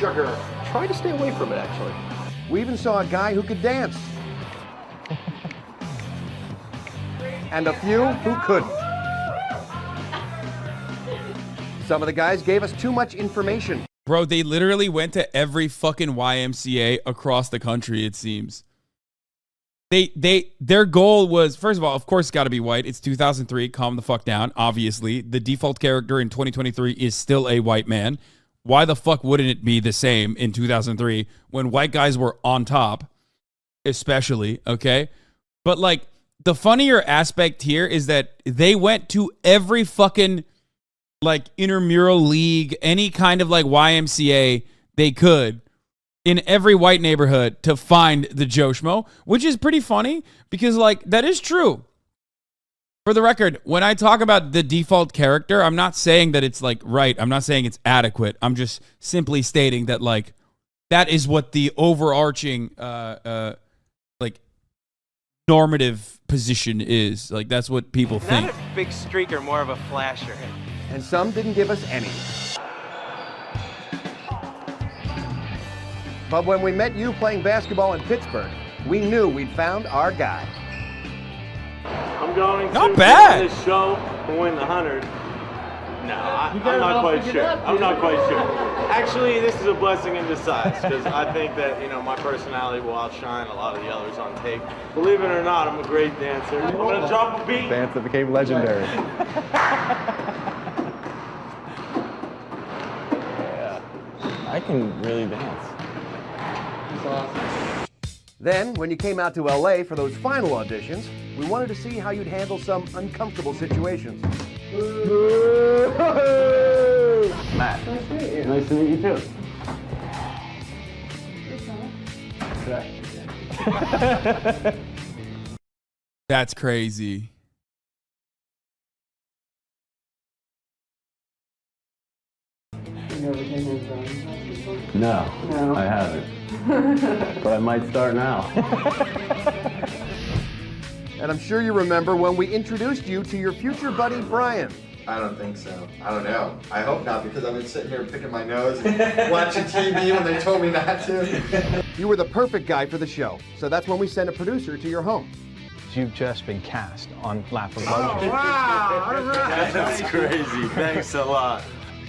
sugar. Try to stay away from it, actually. We even saw a guy who could dance. And a few who couldn't. Some of the guys gave us too much information. Bro, they literally went to every fucking YMCA across the country, it seems. Their goal was, first of all, of course, it's got to be white. It's 2003. Calm the fuck down. Obviously, the default character in 2023 is still a white man. Why the fuck wouldn't it be the same in 2003 when white guys were on top, especially, okay? But, like, the funnier aspect here is that they went to every fucking, like, intramural league, any kind of, like, YMCA they could in every white neighborhood to find the Joe Schmo, which is pretty funny because, like, that is true. For the record, when I talk about the default character, I'm not saying that it's, like, right. I'm not saying it's adequate. I'm just simply stating that, like, that is what the overarching, like, normative position is. Like, that's what people think. Not a big streaker, more of a flasher. And some didn't give us any. But when we met you playing basketball in Pittsburgh, we knew we'd found our guy. I'm going Not to bad. this show and win the 100. No, I'm not quite sure. I'm not quite sure. Actually, this is a blessing in disguise because I think that, you know, my personality will outshine a lot of the others on tape. Believe it or not, I'm a great dancer. I'm going to drop a beat. Dance that became legendary. Yeah, I can really dance. Then, when you came out to LA for those final auditions, we wanted to see how you'd handle some uncomfortable situations. Matt. Nice to meet you too. That's crazy. No, I haven't. But I might start now. And I'm sure you remember when we introduced you to your future buddy, Brian. I don't think so. I don't know. I hope not, because I've been sitting here picking my nose and watching TV when they told me not to. You were the perfect guy for the show, so that's when we sent a producer to your home. You've just been cast on Lap of Oh, Luxury. wow. All right. That's crazy. Thanks a lot.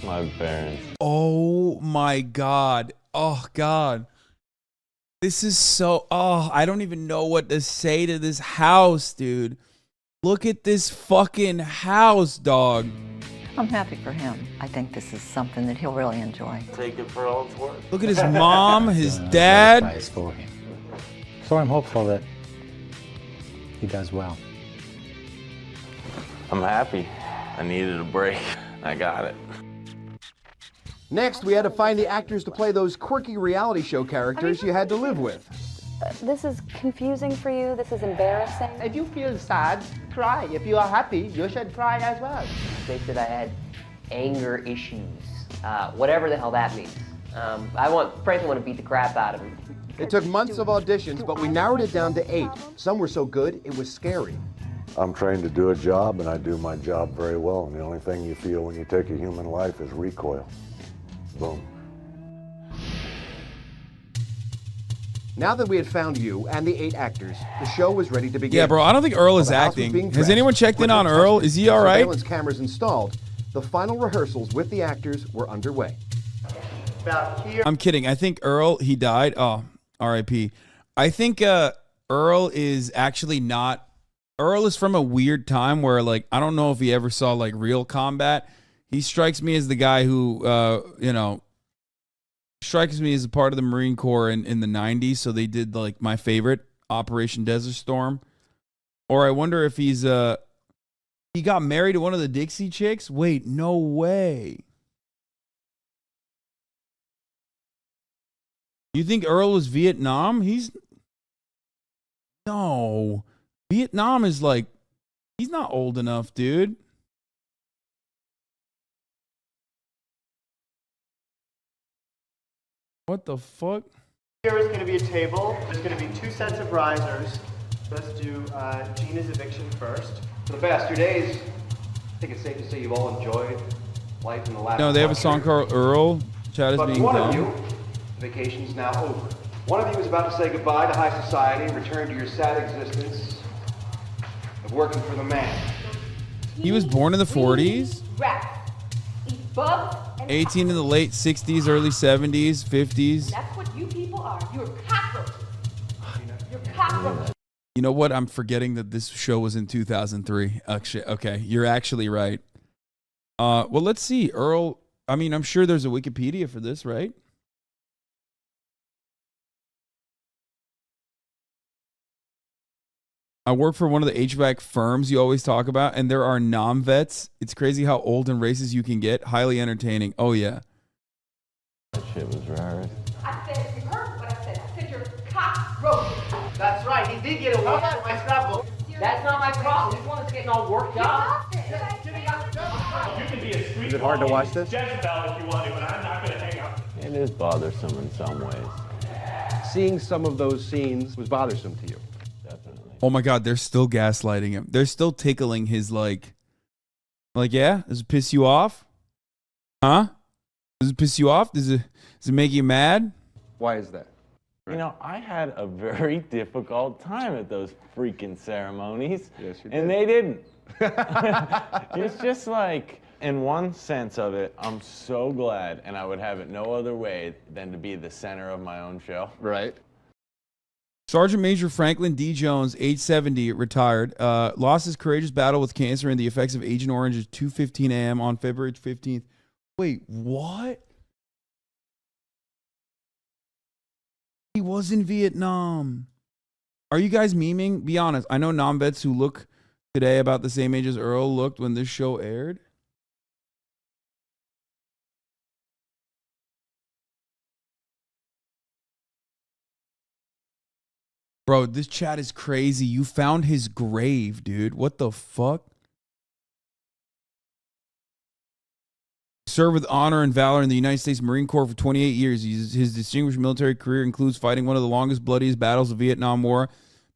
My parents. Oh my God. Oh God. This is so, oh, I don't even know what to say to this house, dude. Look at this fucking house, dog. I'm happy for him. I think this is something that he'll really enjoy. Take it for all it's worth. Look at his mom, his dad. For him. So I'm hopeful that he does well. I'm happy. I needed a break. I got it. Next, we had to find the actors to play those quirky reality show characters you had to live with. This is confusing for you. This is embarrassing. If you feel sad, cry. If you are happy, you should cry as well. They said I had anger issues, whatever the hell that means. Frankly, want to beat the crap out of him. It took months of auditions, but we narrowed it down to 8. Some were so good, it was scary. I'm trained to do a job, and I do my job very well, and the only thing you feel when you take a human life is recoil. Boom. Now that we had found you and the 8 actors, the show was ready to begin. Yeah, bro, I don't think Earl is While the house was acting. being Has dressed, anyone checked in on equipment Earl? tested, Is he all right? Surveillance cameras installed. The final rehearsals with the actors were underway. I'm kidding. I think Earl, he died. Oh, R.I.P. I think Earl is actually not. Earl is from a weird time where, like, I don't know if he ever saw, like, real combat. He strikes me as the guy who, strikes me as a part of the Marine Corps in the 90s. So they did, like, my favorite, Operation Desert Storm. Or I wonder if he's, he got married to one of the Dixie chicks? Wait, no way. You think Earl was Vietnam? No. Vietnam is like, he's not old enough, dude. What the fuck? Here is going to be a table. There's going to be 2 sets of risers. Let's do Gina's eviction first. For the past 2 days, I think it's safe to say you've all enjoyed life in the lap. No, they have a song called Earl. Chad is But being one dumb. of you Vacation's now over. One of you is about to say goodbye to high society and return to your sad existence of working for the man. He was born in the 40s. 18 in the late 60s, early 70s, 50s. That's what you people are. You're cockroaches. You're cockroaches. You know what? I'm forgetting that this show was in 2003. Actually, okay, you're actually right. Well, let's see. Earl, I mean, I'm sure there's a Wikipedia for this, right? I work for one of the HVAC firms you always talk about, and there are non-vets. It's crazy how old and racist you can get. Highly entertaining. Oh, yeah. That shit was rare. I said, you heard what I said. I said you're cockroaches. That's right, he did get away from my scrapbook. That's not my problem. This one's getting all worked up. You can be a street Is it hard to watch this? Jezebel if you want to, but I'm not going to hang up. It is bothersome in some ways. Seeing some of those scenes was bothersome to you. Definitely. Oh, my God. They're still gaslighting him. They're still tickling his, like, yeah? Does it piss you off? Huh? Does it piss you off? Does it make you mad? Why is that? You know, I had a very difficult time at those freaking ceremonies. Yes, you did. And they didn't. It's just like, in one sense of it, I'm so glad, and I would have it no other way than to be the center of my own show. Right. Sergeant Major Franklin D. Jones, age 70, retired, lost his courageous battle with cancer and the effects of Agent Orange at 2:15 a.m. on February 15th. Wait, what? He was in Vietnam. Are you guys memeing? Be honest. I know non-vets who look today about the same age as Earl looked when this show aired. Bro, this chat is crazy. You found his grave, dude. What the fuck? Served with honor and valor in the United States Marine Corps for 28 years. His distinguished military career includes fighting one of the longest, bloodiest battles of the Vietnam War,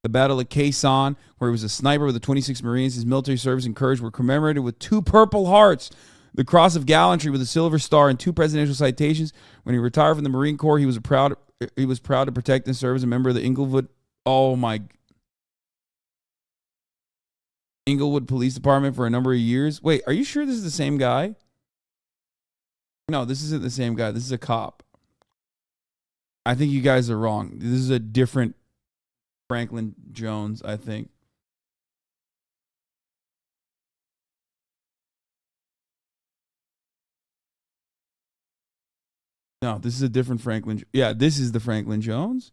the Battle of Quai Son, where he was a sniper with the 26th Marines. His military service and courage were commemorated with 2 Purple Hearts, the Cross of Gallantry with a Silver Star, and 2 presidential citations. When he retired from the Marine Corps, he was proud to protect and serve as a member of the Inglewood Police Department for a number of years. Wait, are you sure this is the same guy? No, this isn't the same guy. This is a cop. I think you guys are wrong. This is a different Franklin Jones, I think. No, this is a different Franklin. Yeah, this is the Franklin Jones.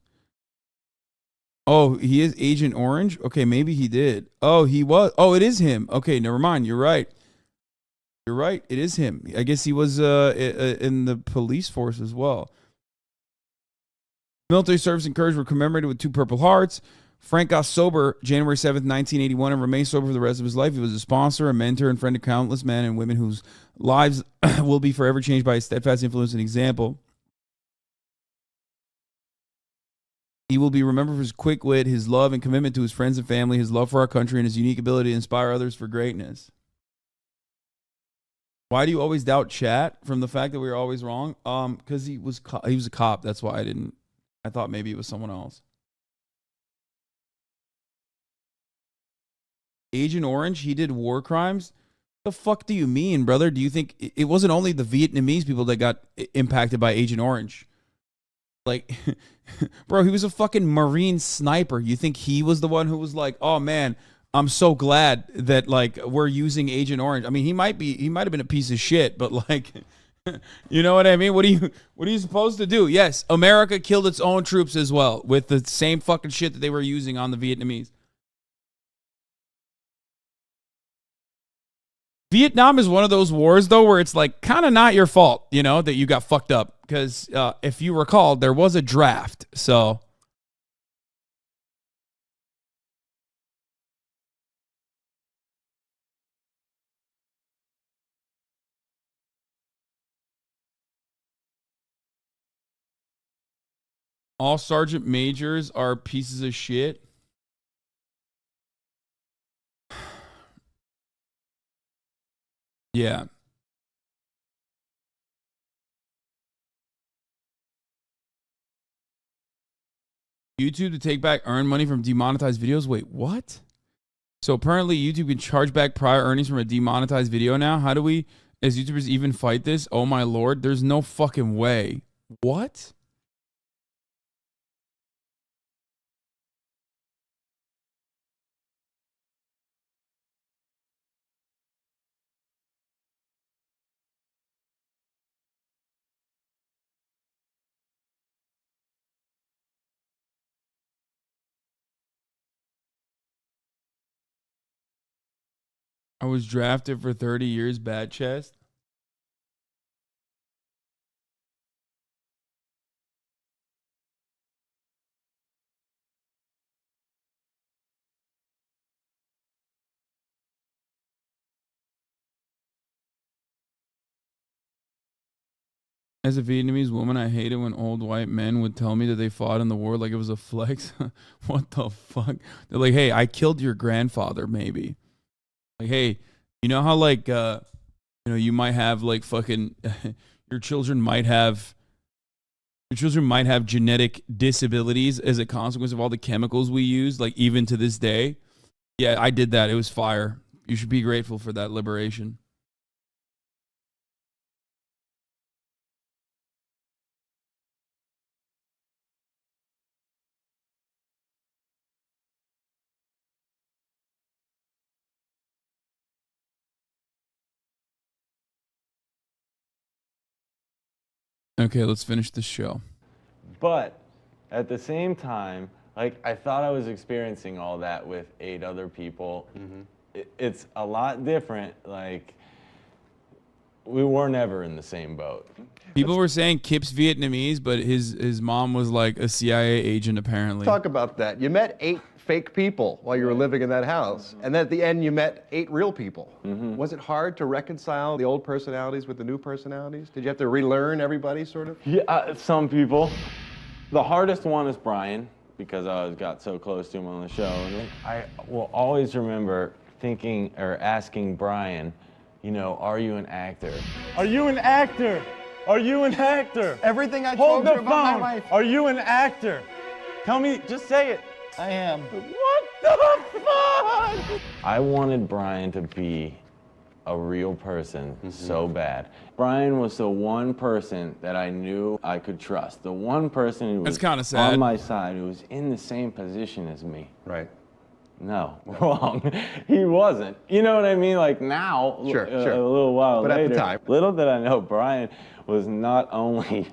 Oh, he is Agent Orange? Okay, maybe he did. Oh, he was. Oh, it is him. Okay, never mind. You're right. You're right. It is him. I guess he was in the police force as well. Military service and courage were commemorated with 2 Purple Hearts. Frank got sober January 7th, 1981, and remained sober for the rest of his life. He was a sponsor, a mentor, and friend to countless men and women whose lives will be forever changed by his steadfast influence and example. He will be remembered for his quick wit, his love and commitment to his friends and family, his love for our country, and his unique ability to inspire others for greatness. Why do you always doubt chat from the fact that we were always wrong? Because he was a cop. That's why I thought maybe it was someone else. Agent Orange, he did war crimes? The fuck do you mean, brother? Do you think it wasn't only the Vietnamese people that got impacted by Agent Orange? Like, bro, he was a fucking Marine sniper. You think he was the one who was like, oh man, I'm so glad that like we're using Agent Orange. I mean, he might have been a piece of shit, but like, you know what I mean? What are you supposed to do? Yes, America killed its own troops as well with the same fucking shit that they were using on the Vietnamese. Vietnam is one of those wars, though, where it's like kind of not your fault, you know, that you got fucked up. Because if you recall, there was a draft. So. All sergeant majors are pieces of shit. Yeah. YouTube to take back earned money from demonetized videos? Wait, what? So apparently YouTube can charge back prior earnings from a demonetized video now? How do we, as YouTubers, even fight this? Oh my lord, there's no fucking way. What? I was drafted for 30 years, bad chest. As a Vietnamese woman, I hated when old white men would tell me that they fought in the war like it was a flex. What the fuck? They're like, hey, I killed your grandfather, maybe. Like, hey, you know how like you might have like fucking your children might have genetic disabilities as a consequence of all the chemicals we use, like even to this day. Yeah, I did that. It was fire. You should be grateful for that liberation. Okay, let's finish this show. But at the same time, like, I thought I was experiencing all that with 8 other people. It's a lot different. Like, we were never in the same boat. People were saying Kip's Vietnamese, but his mom was like a CIA agent, apparently. Talk about that. You met 8 fake people while you were living in that house. And then at the end, you met 8 real people. Was it hard to reconcile the old personalities with the new personalities? Did you have to relearn everybody, sort of? Yeah, some people. The hardest one is Brian, because I got so close to him on the show. And I will always remember thinking or asking Brian, you know, are you an actor? Are you an actor? Are you an actor? Everything I told you about my life. Are you an actor? Tell me, just say it. I am. What the fuck? I wanted Brian to be a real person so bad. Brian was the one person that I knew I could trust. The one person who was on my side, who was in the same position as me. Right. No, wrong. He wasn't. You know what I mean? Like now, a little while later. But at the time. Little did I know, Brian was not only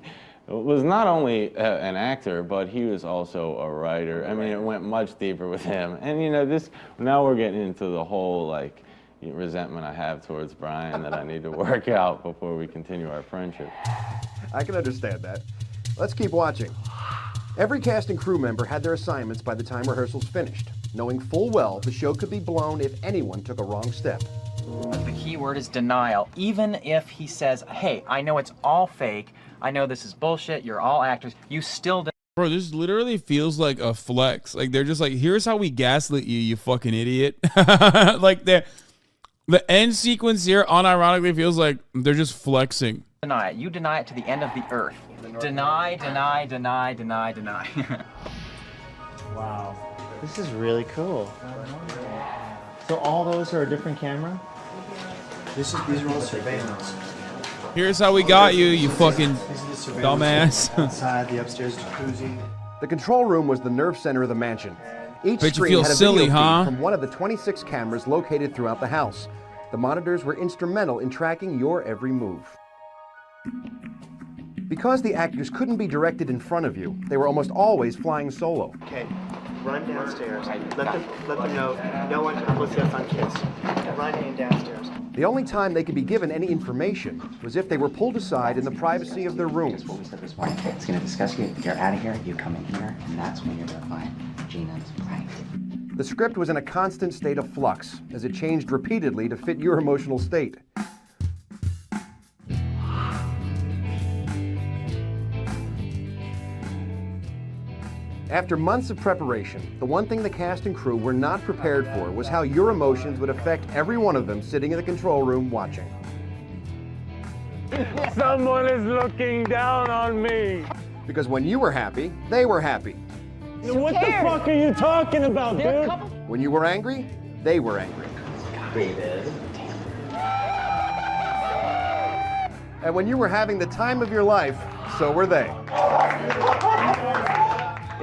an actor, but he was also a writer. I mean, it went much deeper with him. And you know, now we're getting into the whole like resentment I have towards Brian that I need to work out before we continue our friendship. I can understand that. Let's keep watching. Every cast and crew member had their assignments by the time rehearsals finished, knowing full well the show could be blown if anyone took a wrong step. The key word is denial. Even if he says, hey, I know it's all fake, I know this is bullshit, you're all actors, you still Bro, this literally feels like a flex. Like, they're just like, here's how we gaslit you, you fucking idiot. Like, the end sequence here unironically feels like they're just flexing. deny it. You deny it to the end of the earth. Deny, deny, deny, deny, deny. Wow. This is really cool. So all those are a different camera? These are all surveillance. Here's how we got you, you fucking dumbass. Inside the upstairs jacuzzi. The control room was the nerve center of the mansion. Each Bet you screen feel had a silly, video huh? feed from one of the 26 cameras located throughout the house. The monitors were instrumental in tracking your every move. Because the actors couldn't be directed in front of you, they were almost always flying solo. Okay, run downstairs. Let them know no one can see us on Kiss. Run in downstairs. The only time they could be given any information was if they were pulled aside in the privacy of their rooms. What we said this morning, it's going to discuss you. You're out of here, you come in here, and that's when you're going to find Gina's right. The script was in a constant state of flux, as it changed repeatedly to fit your emotional state. After months of preparation, the one thing the cast and crew were not prepared for was how your emotions would affect every one of them sitting in the control room watching. Someone is looking down on me. Because when you were happy, they were happy. What the fuck are you talking about, dude? When you were angry, they were angry. David. And when you were having the time of your life, so were they.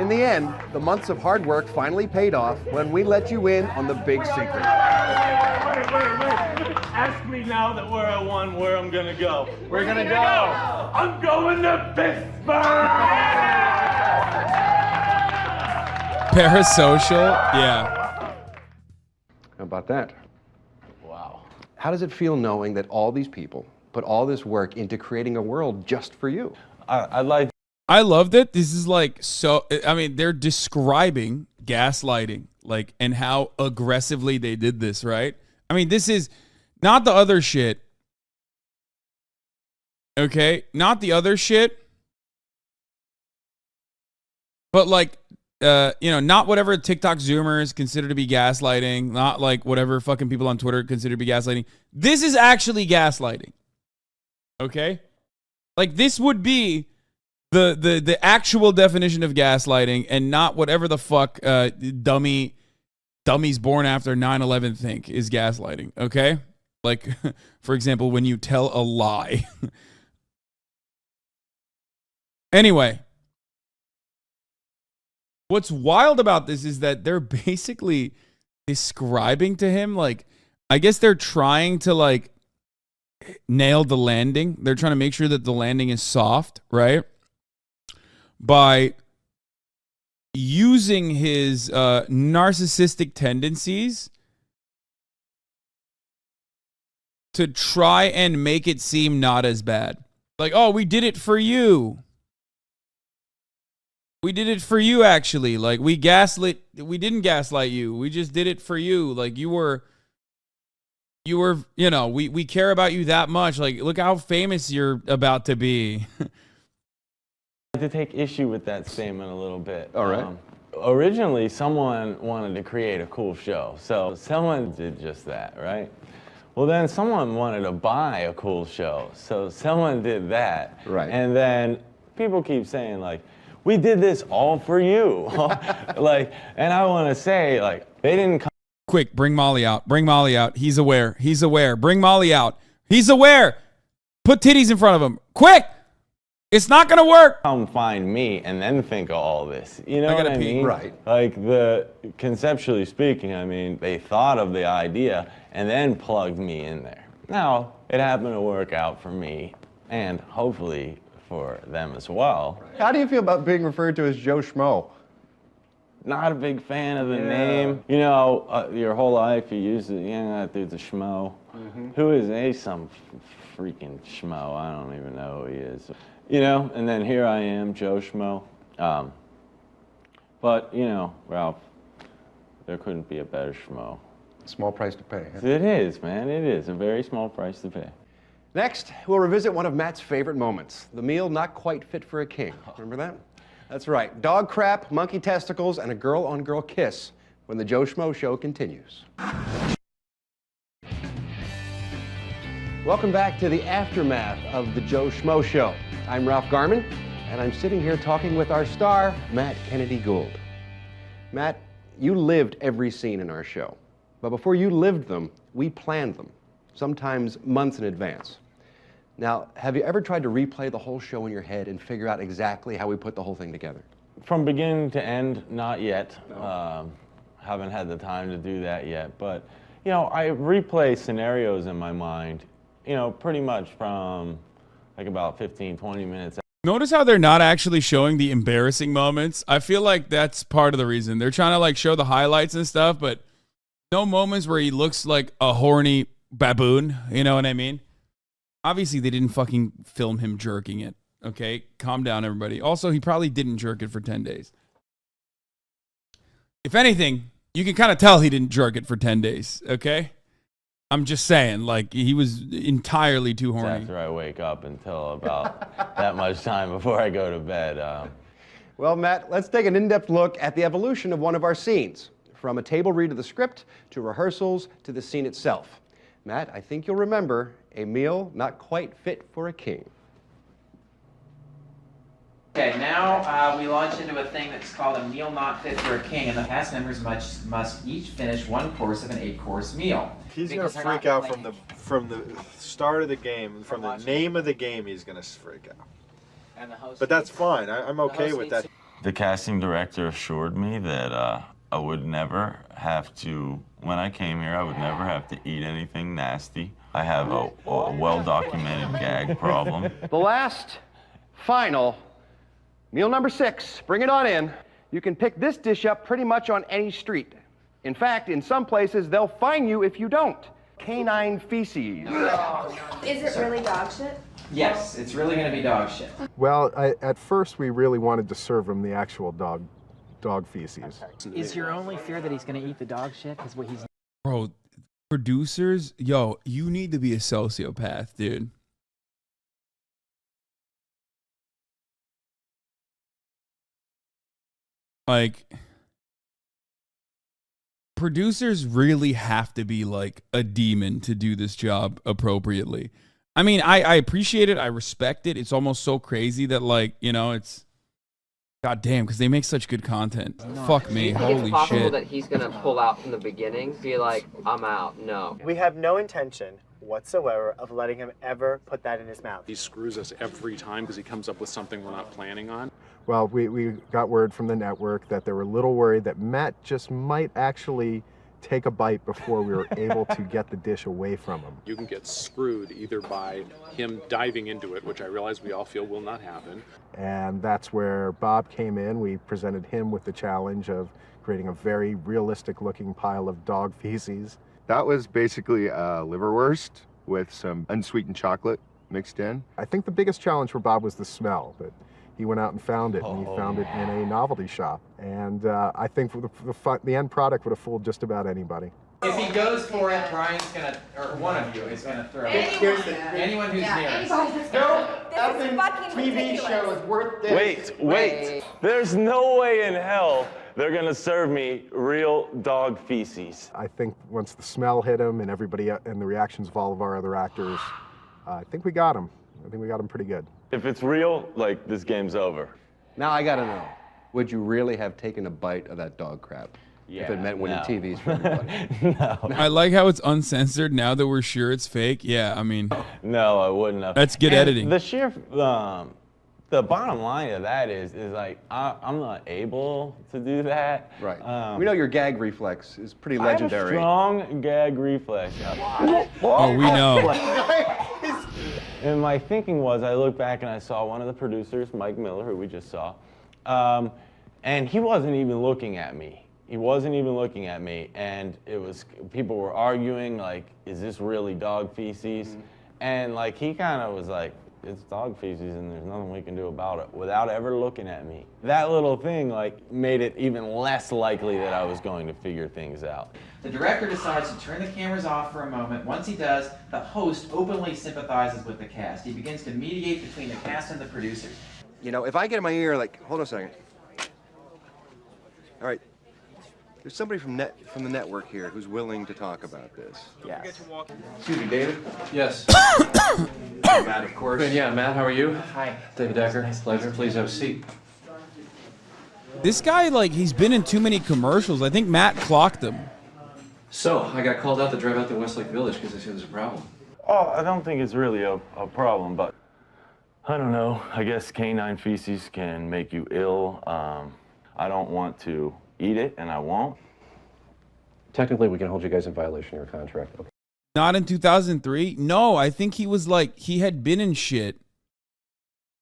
In the end, the months of hard work finally paid off when we let you in on the big secret. Wait. Ask me now that we're at one where I'm gonna go. We're gonna go. I'm going to Pittsburgh! Parasocial? Yeah. How about that? Wow. How does it feel knowing that all these people put all this work into creating a world just for you? I like. I love that this is like so. I mean, they're describing gaslighting, like, and how aggressively they did this, right? I mean, this is not the other shit. Okay, not the other shit, but like, not whatever TikTok Zoomers consider to be gaslighting, not like whatever fucking people on Twitter consider to be gaslighting. This is actually gaslighting. Okay, like this would be the actual definition of gaslighting, and not whatever the fuck dummies born after 9/11 think is gaslighting. Okay, like for example, when you tell a lie. Anyway, what's wild about this is that they're basically describing to him, like, I guess they're trying to like nail the landing. They're trying to make sure that the landing is soft, right? By using his narcissistic tendencies to try and make it seem not as bad. Like, oh, we did it for you. We did it for you, actually. Like, we didn't gaslight you. We just did it for you. Like, we care about you that much. Like, look how famous you're about to be. To take issue with that statement a little bit. All right. Originally, someone wanted to create a cool show. So someone did just that, right? Well, then someone wanted to buy a cool show. So someone did that. Right. And then people keep saying, like, we did this all for you. Like, and I want to say, like, they didn't come. Quick, bring Molly out. Bring Molly out. He's aware. He's aware. Bring Molly out. He's aware. Put titties in front of him. Quick! It's not gonna work. Come find me and then think of all this. You know what I mean? Right. Like conceptually speaking, I mean, they thought of the idea and then plugged me in there. Now, it happened to work out for me and hopefully for them as well. How do you feel about being referred to as Joe Schmo? Not a big fan of the name. You know, your whole life you use it, that dude's a schmo. Who is some freaking schmo? I don't even know who he is. You know, and then here I am, Joe Schmo. But, Ralph, there couldn't be a better schmo. Small price to pay. Huh? It is, man. It is a very small price to pay. Next, we'll revisit one of Matt's favorite moments, the meal not quite fit for a king. Remember that? That's right. Dog crap, monkey testicles, and a girl-on-girl kiss when the Joe Schmo Show continues. Welcome back to the aftermath of the Joe Schmo Show. I'm Ralph Garman, and I'm sitting here talking with our star, Matt Kennedy Gould. Matt, you lived every scene in our show. But before you lived them, we planned them, sometimes months in advance. Now, have you ever tried to replay the whole show in your head and figure out exactly how we put the whole thing together? From beginning to end, not yet. No. Haven't had the time to do that yet. But, I replay scenarios in my mind, pretty much from like about 15, 20 minutes. Notice how they're not actually showing the embarrassing moments. I feel like that's part of the reason. They're trying to like show the highlights and stuff, but no moments where he looks like a horny baboon. You know what I mean? Obviously, they didn't fucking film him jerking it. Okay? Calm down, everybody. Also, he probably didn't jerk it for 10 days. If anything, you can kind of tell he didn't jerk it for 10 days. Okay? I'm just saying, like, he was entirely too horny. After I wake up until about that much time before I go to bed. Well, Matt, let's take an in-depth look at the evolution of one of our scenes, from a table read of the script to rehearsals to the scene itself. Matt, I think you'll remember a meal not quite fit for a king. Okay, now we launch into a thing that's called a meal not fit for a king, and the cast members must each finish one course of an 8-course meal. He's gonna freak out from the start of the game, from the name of the game. He's gonna freak out. But that's fine. I'm okay with that. The casting director assured me that I would never have to, when I came here, I would never have to eat anything nasty. I have a well-documented gag problem. The last, final, meal number 6. Bring it on in. You can pick this dish up pretty much on any street. In fact, in some places, they'll fine you if you don't. Canine feces. Is it really dog shit? Yes, it's really going to be dog shit. Well, at first we really wanted to serve him the actual dog feces. Is your only fear that he's going to eat the dog shit? Because what he's... Bro, producers, yo, you need to be a sociopath, dude. Like, producers really have to be like a demon to do this job appropriately. I mean, I appreciate it. I respect it. It's almost so crazy that, like, you know, it's goddamn, because they make such good content. Fuck me. Holy it's possible shit. that he's going to pull out from the beginning, be like, I'm out. No. We have no intention whatsoever of letting him ever put that in his mouth. He screws us every time because he comes up with something we're not planning on. Well, we got word from the network that they were a little worried that Matt just might actually take a bite before we were able to get the dish away from him. You can get screwed either by him diving into it, which I realize we all feel will not happen. And that's where Bob came in. We presented him with the challenge of creating a very realistic looking pile of dog feces. That was basically a liverwurst with some unsweetened chocolate mixed in. I think the biggest challenge for Bob was the smell. But he went out and found it, and he found it in a novelty shop. And I think the end product would have fooled just about anybody. If he goes for it, Brian's going to, or one of you is going to throw it. Anyone who's nearest. TV show is worth this. Wait. There's no way in hell they're gonna serve me real dog feces. I think once the smell hit him and everybody and the reactions of all of our other actors, I think we got him. I think we got him pretty good. If it's real, like, this game's over. Now I gotta know, would you really have taken a bite of that dog crap? Yeah, if it meant winning no. TVs for everybody. No. I like how it's uncensored now that we're sure it's fake. Yeah, I mean. No, I wouldn't have. That's good editing. The sheer, the bottom line of that is like, I'm not able to do that. Right. We know your gag reflex is pretty legendary. I have a strong gag reflex. Oh, we know. And my thinking was, I looked back and I saw one of the producers, Mike Miller, who we just saw, and he wasn't even looking at me. He wasn't even looking at me, and it was, people were arguing, like, is this really dog feces? Mm-hmm. And like, he kind of was like, it's dog feces and there's nothing we can do about it, without ever looking at me. That little thing, like, made it even less likely that I was going to figure things out. The director decides to turn the cameras off for a moment. Once he does, the host openly sympathizes with the cast. He begins to mediate between the cast and the producers. You know, if I get in my ear, like, hold on a second. All right. There's somebody from the network here who's willing to talk about this. Yes. Excuse me, David? Yes. Matt, of course. Yeah, Matt, how are you? Hi. David Decker. Nice pleasure. Please have a seat. This guy, like, he's been in too many commercials. I think Matt clocked him. So, I got called out to drive out to Westlake Village because they said there's a problem. Oh, I don't think it's really a problem, but I don't know. I guess canine feces can make you ill. I don't want to eat it, and I won't. Technically, we can hold you guys in violation of your contract. Okay. Not in 2003? No, I think he was like, he had been in shit.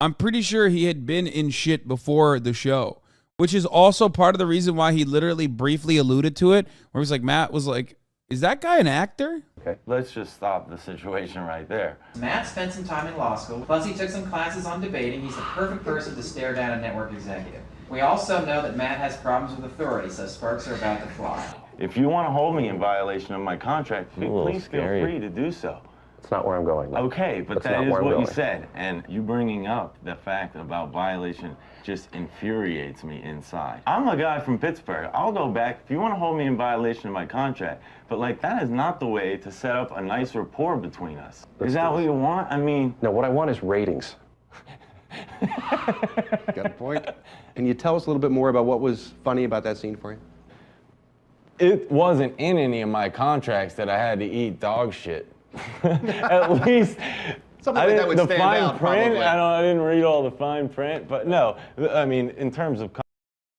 I'm pretty sure he had been in shit before the show, which is also part of the reason why he literally briefly alluded to it, where he's like, Matt was like, is that guy an actor? Okay, let's just stop the situation right there. Matt spent some time in law school, plus he took some classes on debating. He's the perfect person to stare down a network executive. We also know that Matt has problems with authority, so sparks are about to fly. If you want to hold me in violation of my contract, please feel free to do so. That's not where I'm going. Though. Okay, but that is what you said, and you bringing up the fact about violation just infuriates me inside. I'm a guy from Pittsburgh. I'll go back if you want to hold me in violation of my contract, but like, that is not the way to set up a nice rapport between us. Is that what you want? I mean... No, what I want is ratings. Got a point. Can you tell us a little bit more about what was funny about that scene for you? It wasn't in any of my contracts that I had to eat dog shit. At least Something like that would the stand fine out, print. probably. I didn't read all the fine print, but no. I mean, in terms of,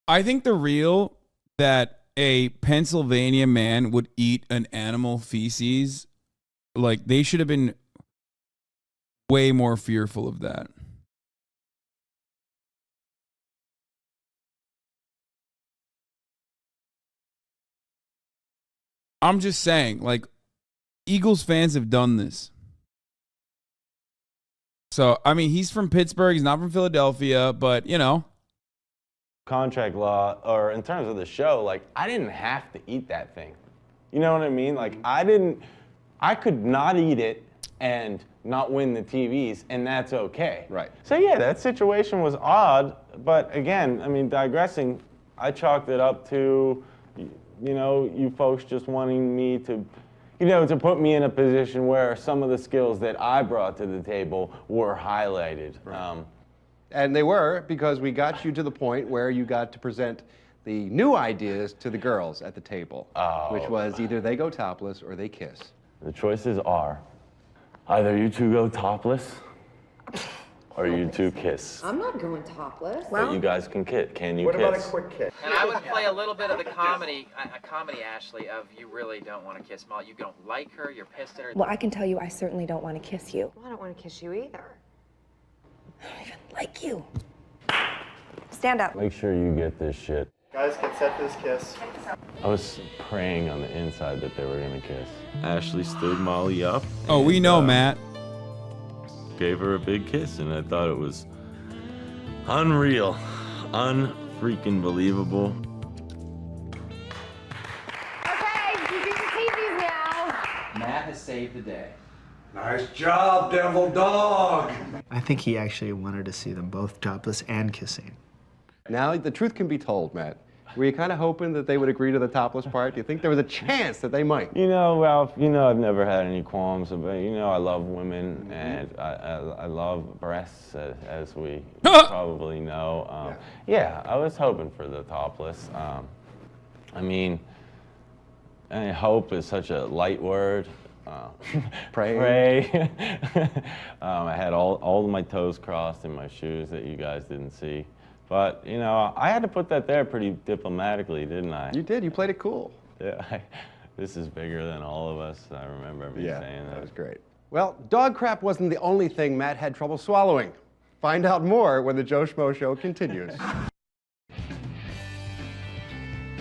I think the real that a Pennsylvania man would eat an animal feces, like they should have been way more fearful of that. I'm just saying, like, Eagles fans have done this. So, I mean, he's from Pittsburgh. He's not from Philadelphia, but, you know. contract law, or in terms of the show, like, I didn't have to eat that thing. You know what I mean? Like, I could not eat it and not win the TVs, and that's okay. Right. So, yeah, that situation was odd, but again, I mean, digressing, I chalked it up to, you know, you folks just wanting me to, you know, to put me in a position where some of the skills that I brought to the table were highlighted. Right. And they were, because we got you to the point where you got to present the new ideas to the girls at the table, which was either they go topless or they kiss. The choices are either you two go topless or you two kiss. I'm not going topless. But you guys can kiss. Can you What kiss? about a quick kiss? And I would play a little bit of the comedy, Ashley, of you really don't want to kiss Molly. You don't like her, you're pissed at her. Well, I can tell you I certainly don't want to kiss you. Well, I don't want to kiss you either. I don't even like you. Stand up. Make sure you get this shit. Guys, get set for this kiss. I was praying on the inside that they were gonna kiss. Ashley stood Molly up. Oh, we know, Matt. Gave her a big kiss, and I thought it was unreal, unfreaking believable. Okay, you get your TVs now. Matt has saved the day. Nice job, devil dog. I think he actually wanted to see them both topless and kissing. Now the truth can be told, Matt. Were you kind of hoping that they would agree to the topless part? Do you think there was a chance that they might? You know, Ralph, you know I've never had any qualms about, you know, I love women, and I love breasts, as we probably know. Yeah, I was hoping for the topless. I mean, hope is such a light word. Pray. I had all of my toes crossed in my shoes that you guys didn't see. But, you know, I had to put that there pretty diplomatically, didn't I? You did. You played it cool. Yeah. This is bigger than all of us. I remember me saying that. That was great. Well, dog crap wasn't the only thing Matt had trouble swallowing. Find out more when the Joe Schmo Show continues.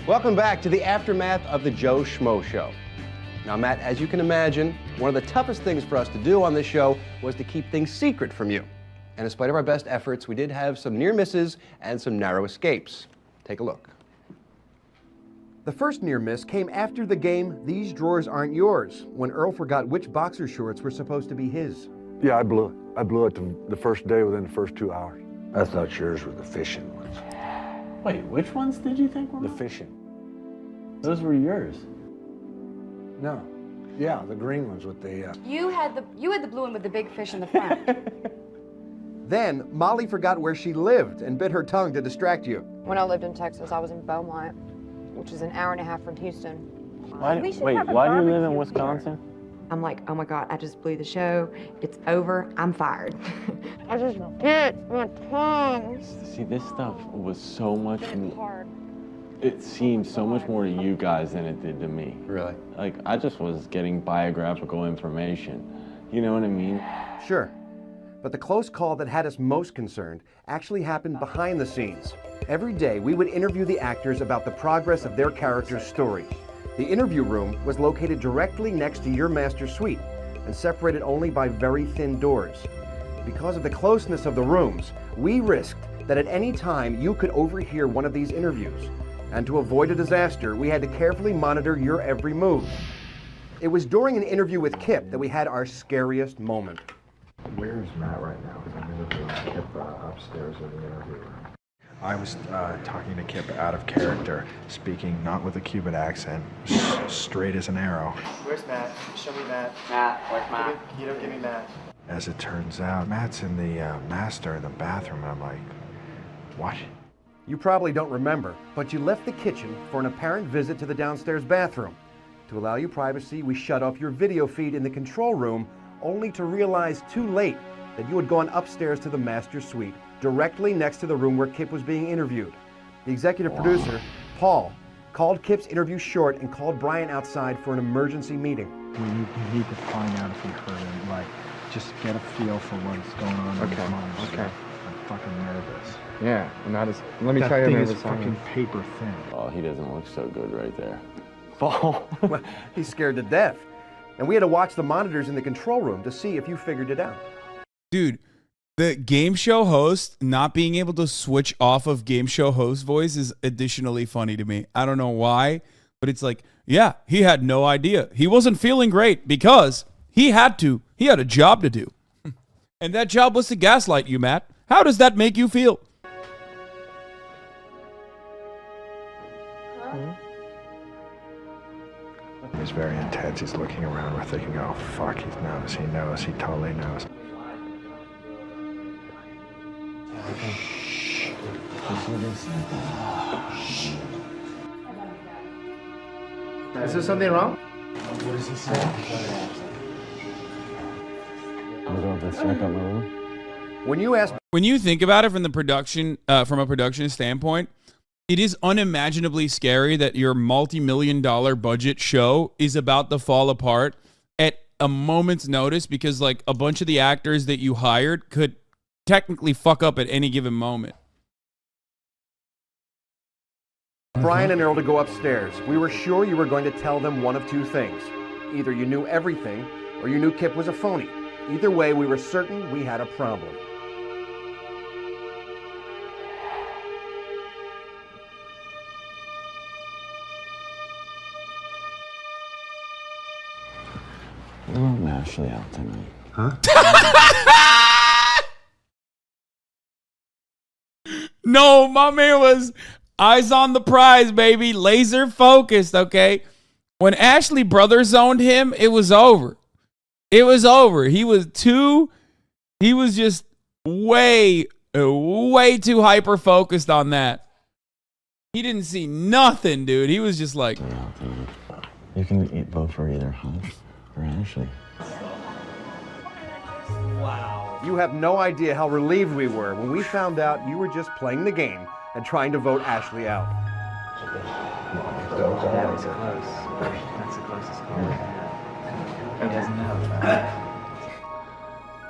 Welcome back to the aftermath of the Joe Schmo Show. Now, Matt, as you can imagine, one of the toughest things for us to do on this show was to keep things secret from you. And in spite of our best efforts, we did have some near misses and some narrow escapes. Take a look. The first near miss came after the game These Drawers Aren't Yours, when Earl forgot which boxer shorts were supposed to be his. Yeah, I blew it. I blew it the first day within the first 2 hours. I thought yours were the fishing ones. Wait, which ones did you think were The fishing. Those were yours. No. Yeah, the green ones with the... You had the blue one with the big fish in the front. Then, Molly forgot where she lived and bit her tongue to distract you. When I lived in Texas, I was in Beaumont, which is an hour and a half from Houston. Why do you live in Wisconsin? I'm like, oh my God, I just blew the show. It's over. I'm fired. I just bit my tongue. See, this stuff was so much more... Hard. It seemed so much more to you guys than it did to me. Really? Like, I just was getting biographical information. You know what I mean? Sure. But the close call that had us most concerned actually happened behind the scenes. Every day, we would interview the actors about the progress of their character's story. The interview room was located directly next to your master suite and separated only by very thin doors. Because of the closeness of the rooms, we risked that at any time you could overhear one of these interviews. And to avoid a disaster, we had to carefully monitor your every move. It was during an interview with Kip that we had our scariest moment. Where's Matt right now? Because I'm interviewing Kip upstairs in the interview room. I was talking to Kip out of character, speaking not with a Cuban accent, straight as an arrow. Where's Matt? Show me Matt. Matt, where's Matt? You don't give me Matt. As it turns out, Matt's in the master in the bathroom, and I'm like, what? You probably don't remember, but you left the kitchen for an apparent visit to the downstairs bathroom. To allow you privacy, we shut off your video feed in the control room, only to realize too late that you had gone upstairs to the master suite, directly next to the room where Kip was being interviewed. The executive producer, Paul, called Kip's interview short and called Brian outside for an emergency meeting. We need to find out if we heard him, like, just get a feel for what's going on in his mind. Okay. I'm fucking nervous. Yeah, and that is, let me tell you, that thing nervous is fucking paper thin. Oh, he doesn't look so good right there. Paul, well, he's scared to death. And we had to watch the monitors in the control room to see if you figured it out. Dude, the game show host not being able to switch off of game show host voice is additionally funny to me. I don't know why, but it's like, yeah, he had no idea. He wasn't feeling great because he had to. He had a job to do. And that job was to gaslight you, Matt. How does that make you feel? He's very intense. He's looking around. We're thinking, oh, fuck, he knows. He knows. He totally knows. Is there something wrong? What does he say? I'll go up and check out my room. When you think about it from the production, from a production standpoint, it is unimaginably scary that your multi-million-dollar budget show is about to fall apart at a moment's notice because, like, a bunch of the actors that you hired could technically fuck up at any given moment. Brian and Earl to go upstairs. We were sure you were going to tell them one of two things. Either you knew everything, or you knew Kip was a phony. Either way, we were certain we had a problem. We're on Ashley out tonight. Huh? No, my man was eyes on the prize, baby. Laser focused, okay? When Ashley brother zoned him, it was over. It was over. He was just way too hyper focused on that. He didn't see nothing, dude. He was just like, You can eat both for either Hush or Ashley. Wow. You have no idea how relieved we were when we found out you were just playing the game and trying to vote Ashley out. That was close. That's the closest call we had. He doesn't know.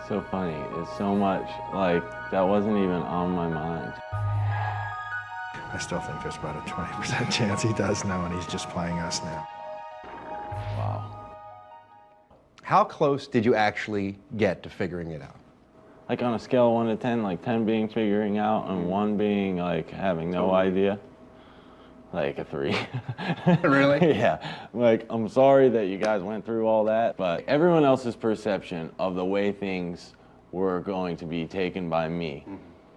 So funny. It's so much, like, that wasn't even on my mind. I still think there's about a 20% chance he does know, and he's just playing us now. Wow. How close did you actually get to figuring it out? Like on a scale of 1 to 10, like 10 being figuring out and 1 being like having no idea. Like a 3. Really? Yeah. Like, I'm sorry that you guys went through all that, but everyone else's perception of the way things were going to be taken by me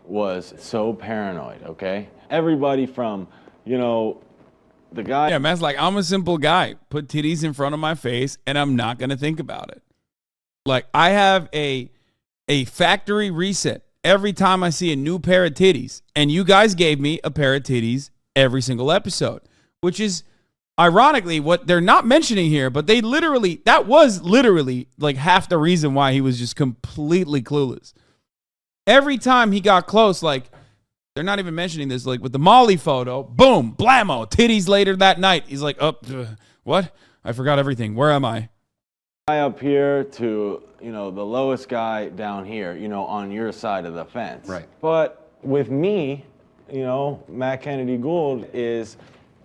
was so paranoid, okay? Everybody from, you know, the guy... Yeah, man's like, I'm a simple guy. Put titties in front of my face, and I'm not going to think about it. Like, I have a factory reset every time I see a new pair of titties, and you guys gave me a pair of titties every single episode, which is ironically what they're not mentioning here, but that was literally like half the reason why he was just completely clueless. Every time he got close, like, they're not even mentioning this, like with the Molly photo, boom, blammo, titties later that night. He's like, oh, what? I forgot everything. Where am I? Guy up here to, you know, the lowest guy down here, you know, on your side of the fence. Right. But with me, you know, Matt Kennedy Gould is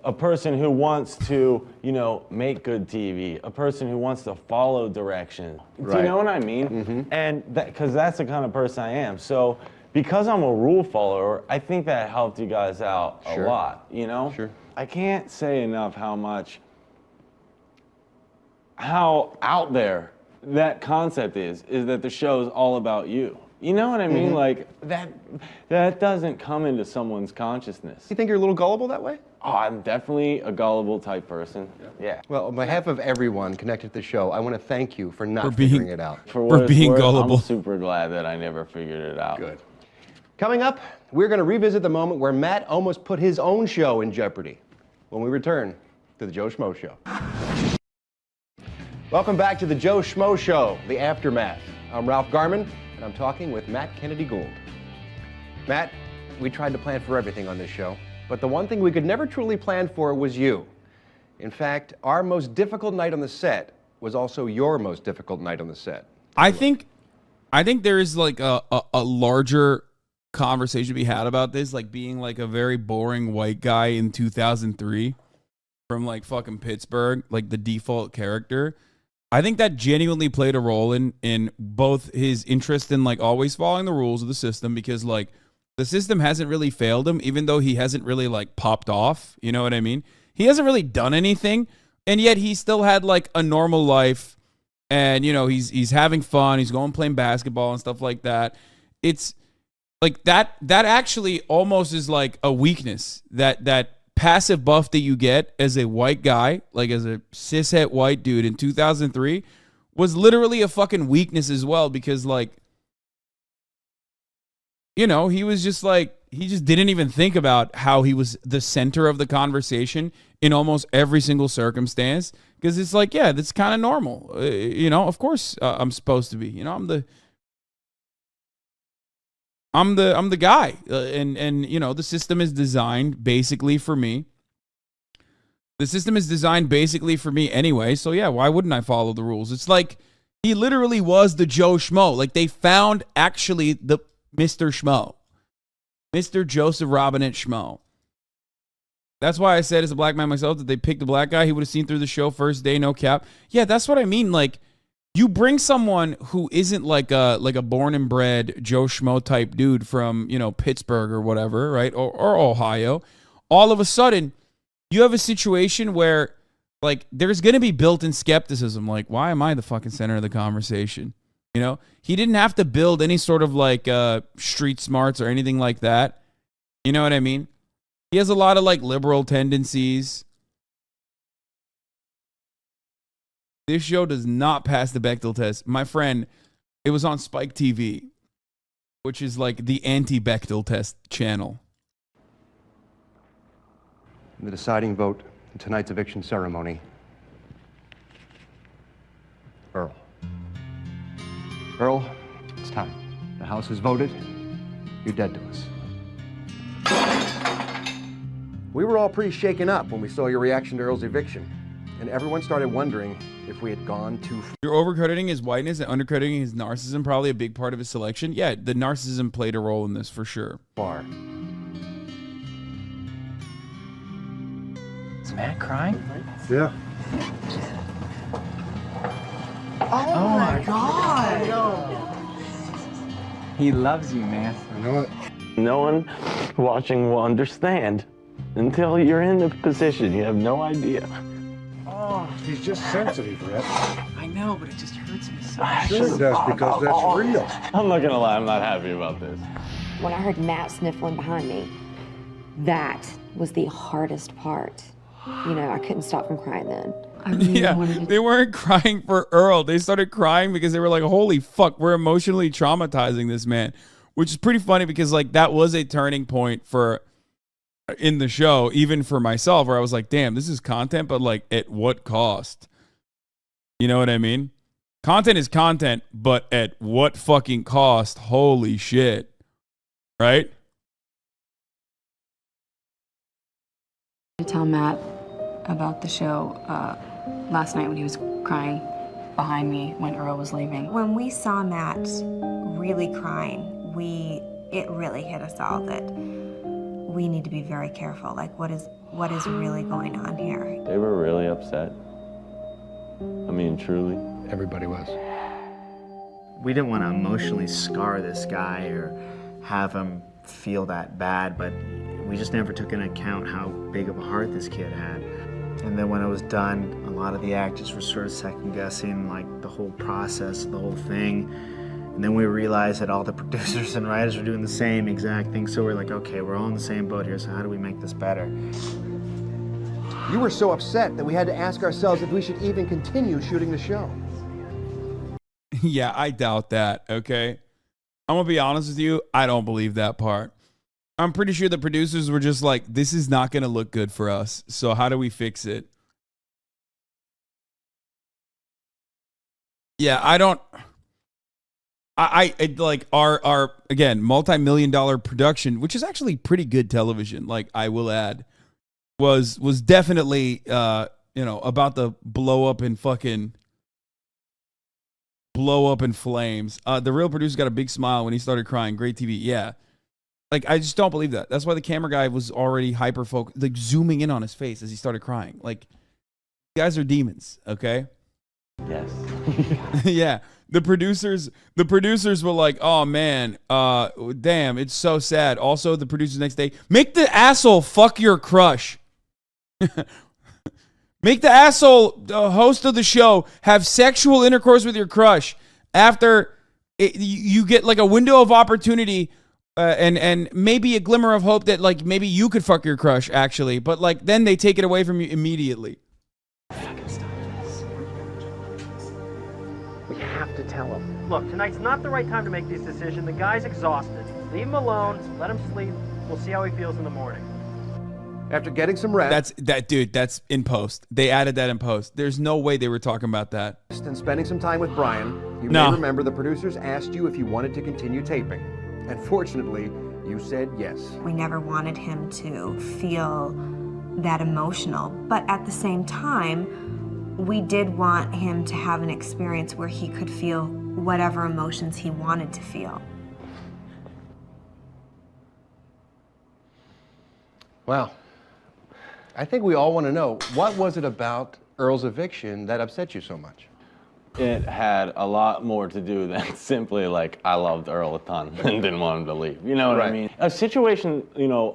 a person who wants to, you know, make good TV, a person who wants to follow direction. Right. Do you know what I mean? Mm-hmm. And because that's the kind of person I am. So because I'm a rule follower, I think that helped you guys out a lot, you know? Sure. I can't say enough how out there that concept is that the show is all about you. You know what I mean? Like, that doesn't come into someone's consciousness. You think you're a little gullible that way? Oh, I'm definitely a gullible type person. Yeah. Well, on behalf of everyone connected to the show, I want to thank you for not figuring it out. For what it's being worth, gullible. I'm super glad that I never figured it out. Good. Coming up, we're going to revisit the moment where Matt almost put his own show in jeopardy when we return to the Joe Schmo Show. Welcome back to the Joe Schmo Show, the aftermath. I'm Ralph Garman, and I'm talking with Matt Kennedy Gould. Matt, we tried to plan for everything on this show, but the one thing we could never truly plan for was you. In fact, our most difficult night on the set was also your most difficult night on the set. I think there is like a larger conversation to be had about this, like being like a very boring white guy in 2003 from like fucking Pittsburgh, like the default character. I think that genuinely played a role in both his interest in like always following the rules of the system, because like the system hasn't really failed him, even though he hasn't really like popped off. You know what I mean? He hasn't really done anything, and yet he still had like a normal life, and you know he's having fun. He's going playing basketball and stuff like that. It's like that actually almost is like a weakness, that passive buff that you get as a white guy, like as a cishet white dude in 2003, was literally a fucking weakness as well, because like, you know, he was just like, he just didn't even think about how he was the center of the conversation in almost every single circumstance, because it's like, yeah, that's kind of normal. You know, of course I'm supposed to be, you know, I'm the guy, and you know the system is designed basically for me. The system is designed basically for me anyway, so yeah, why wouldn't I follow the rules? It's like he literally was the Joe Schmo. Like they found actually the Mr. Schmo, Mr. Joseph Robinette Schmo. That's why I said as a black man myself that they picked the black guy. He would have seen through the show first day, no cap. Yeah, that's what I mean. Like, you bring someone who isn't like a born and bred Joe Schmo type dude from, you know, Pittsburgh or whatever, right? Or Ohio. All of a sudden, you have a situation where like there's going to be built-in skepticism. Like, why am I the fucking center of the conversation? You know, he didn't have to build any sort of like street smarts or anything like that. You know what I mean? He has a lot of like liberal tendencies. This show does not pass the Bechdel test. My friend, it was on Spike TV, which is like the anti-Bechdel test channel. The deciding vote in tonight's eviction ceremony. Earl. Earl, it's time. The House has voted. You're dead to us. We were all pretty shaken up when we saw your reaction to Earl's eviction, and everyone started wondering if we had gone too far. You're overcrediting his whiteness and undercrediting his narcissism, probably a big part of his selection. Yeah, the narcissism played a role in this for sure. Is Matt crying? Yeah. Oh my God! He loves you, man. I know it. No one watching will understand until you're in the position. You have no idea. Oh, he's just sensitive, Red. I know, but it just hurts me so much. Sure it does, because that's real. I'm not gonna lie, I'm not happy about this. When I heard Matt sniffling behind me, that was the hardest part. You know, I couldn't stop from crying then. I really wanted to... They weren't crying for Earl. They started crying because they were like, holy fuck, we're emotionally traumatizing this man. Which is pretty funny because like that was a turning point for in the show, even for myself, where I was like, damn, this is content, but like at what cost? You know what I mean? Content is content, but at what fucking cost? Holy shit. Right? I tell Matt about the show last night when he was crying behind me when Earl was leaving. When we saw Matt really crying, it really hit us all that we need to be very careful. Like, what is really going on here? They were really upset. I mean, truly. Everybody was. We didn't want to emotionally scar this guy or have him feel that bad, but we just never took into account how big of a heart this kid had. And then when it was done, a lot of the actors were sort of second guessing like the whole process, the whole thing. And then we realized that all the producers and writers were doing the same exact thing. So we're like, okay, we're all in the same boat here, so how do we make this better? You were so upset that we had to ask ourselves if we should even continue shooting the show. Yeah, I doubt that, okay? I'm going to be honest with you. I don't believe that part. I'm pretty sure the producers were just like, this is not going to look good for us. So how do we fix it? Yeah, I don't... I like our again, multi-million-dollar production, which is actually pretty good television, like I will add, was definitely, about to blow up in flames. The real producer got a big smile when he started crying. Great TV. Yeah. Like, I just don't believe that. That's why the camera guy was already hyper-focused, like zooming in on his face as he started crying. Like, you guys are demons, okay? Yes. Yeah. The producers were like, oh man, damn, it's so sad. Also, the producers next day, make the asshole fuck your crush. Make the asshole, the host of the show, have sexual intercourse with your crush after you get like a window of opportunity and maybe a glimmer of hope that like maybe you could fuck your crush actually, but like then they take it away from you immediately. We have to tell him. Look, tonight's not the right time to make this decision. The guy's exhausted. Leave him alone. Let him sleep. We'll see how he feels in the morning. After getting some rest. That's in post. They added that in post. There's no way they were talking about that. And spending some time with Brian, you may remember the producers asked you if you wanted to continue taping. And fortunately, you said yes. We never wanted him to feel that emotional, but at the same time, we did want him to have an experience where he could feel whatever emotions he wanted to feel. Wow. I think we all want to know, what was it about Earl's eviction that upset you so much? It had a lot more to do than simply like I loved Earl a ton and didn't want him to leave. You know what I mean? A situation,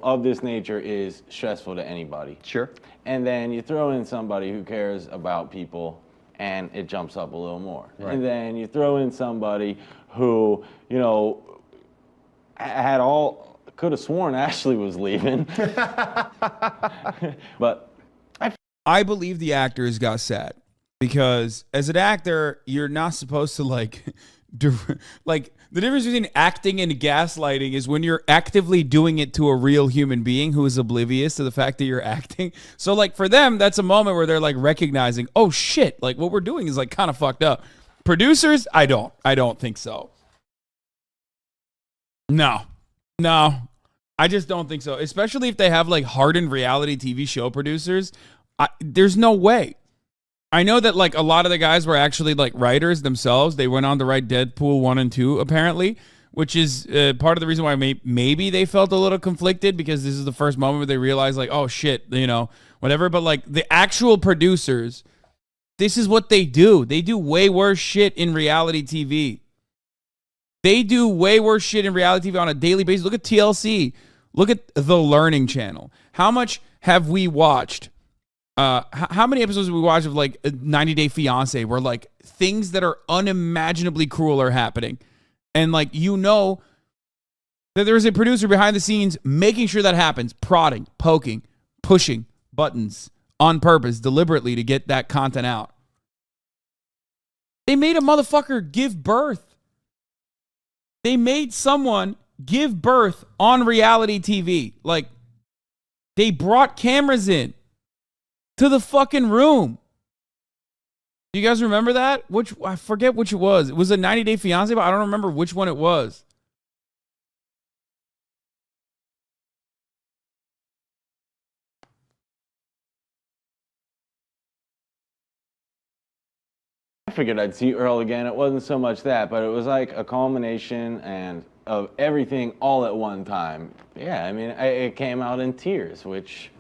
of this nature is stressful to anybody. Sure. And then you throw in somebody who cares about people and it jumps up a little more. Right. And then you throw in somebody who, could have sworn Ashley was leaving. But I believe the actors got sad because as an actor, you're not supposed to like the difference between acting and gaslighting is when you're actively doing it to a real human being who is oblivious to the fact that you're acting. So like for them, that's a moment where they're like recognizing, oh shit, like what we're doing is like kind of fucked up. Producers, I don't think so. No, I just don't think so. Especially if they have like hardened reality TV show producers. There's no way. I know that like a lot of the guys were actually like writers themselves. They went on to write Deadpool 1 and 2 apparently, which is part of the reason why maybe they felt a little conflicted because this is the first moment where they realized like, oh shit, whatever. But like the actual producers, this is what they do. They do way worse shit in reality TV. They do way worse shit in reality TV on a daily basis. Look at TLC. Look at The Learning Channel. How much have we watched? How many episodes have we watched of like 90 Day Fiance where like things that are unimaginably cruel are happening? And like, that there's a producer behind the scenes making sure that happens, prodding, poking, pushing buttons on purpose, deliberately to get that content out. They made a motherfucker give birth. They made someone give birth on reality TV. Like, they brought cameras in to the fucking room. Do you guys remember that? I forget which it was. It was a 90 Day Fiance, but I don't remember which one it was. I figured I'd see Earl again. It wasn't so much that, but it was like a culmination and of everything all at one time. Yeah, I mean, it came out in tears, which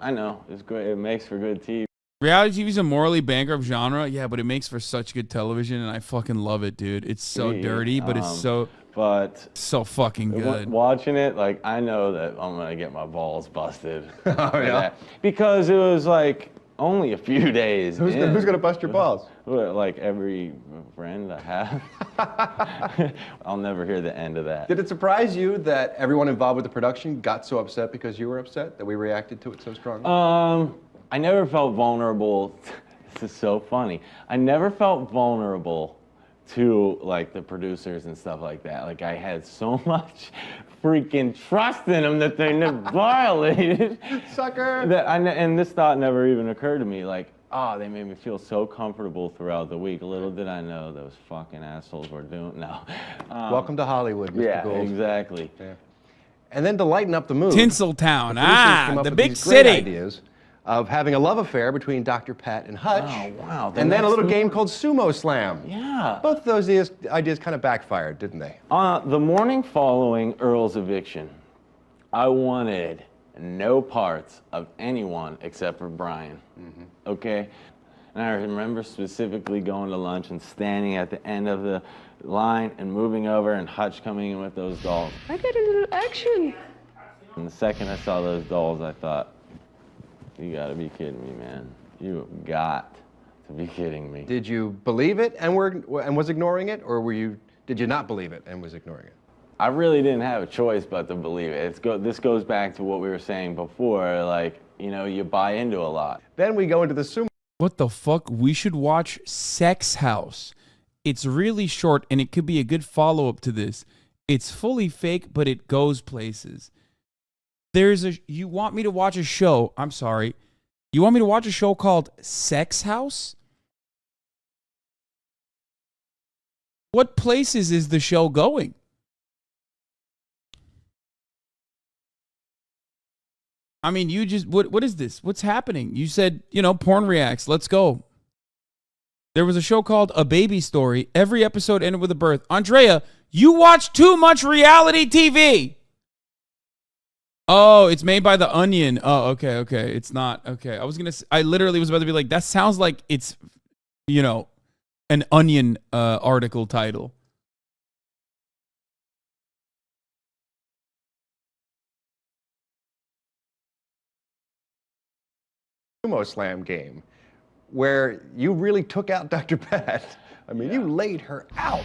I know is great. It makes for good TV. Reality TV is a morally bankrupt genre, yeah, but it makes for such good television, and I fucking love it, dude. It's so dirty, but it's so fucking good. Watching it, like I know that I'm gonna get my balls busted. Oh yeah. Because it was like only a few days. Who's gonna bust your balls? Like every friend I have. I'll never hear the end of that. Did it surprise you that everyone involved with the production got so upset because you were upset, that we reacted to it so strongly? I never felt vulnerable. This is so funny. I never felt vulnerable to like the producers and stuff like that. Like I had so much freaking trust in them that they never violated. Sucker! And this thought never even occurred to me. Like, oh, they made me feel so comfortable throughout the week. Little did I know those fucking assholes were doing. No. Welcome to Hollywood, Mr. Yeah, Gould. exactly. Yeah. And then to lighten up the mood, Tinseltown, producers came up the with big these great city. ideas of having a love affair between Dr. Pat and Hutch. Oh, wow. And then a little game called Sumo Slam. Yeah. Both of those ideas kind of backfired, didn't they? The morning following Earl's eviction, I wanted no parts of anyone except for Brian. Okay? And I remember specifically going to lunch and standing at the end of the line and moving over and Hutch coming in with those dolls. I got a little action. And the second I saw those dolls, I thought, you gotta be kidding me, man. You have got to be kidding me. Did you believe it and was ignoring it, or did you not believe it and was ignoring it? I really didn't have a choice but to believe it. This goes back to what we were saying before, like, you know, you buy into a lot. Then we go into the sumo. What the fuck? We should watch Sex House. It's really short, and it could be a good follow-up to this. It's fully fake, but it goes places. You want me to watch a show, I'm sorry. You want me to watch a show called Sex House? What places is the show going? I mean, you just, what is this? What's happening? You said, porn reacts, let's go. There was a show called A Baby Story. Every episode ended with a birth. Andrea, you watch too much reality TV. Oh, it's made by The Onion. Oh, okay. It's not. Okay. I literally was about to be like, that sounds like it's, an Onion article title. Sumo Slam game, where you really took out Dr. Pat. I mean, you laid her out.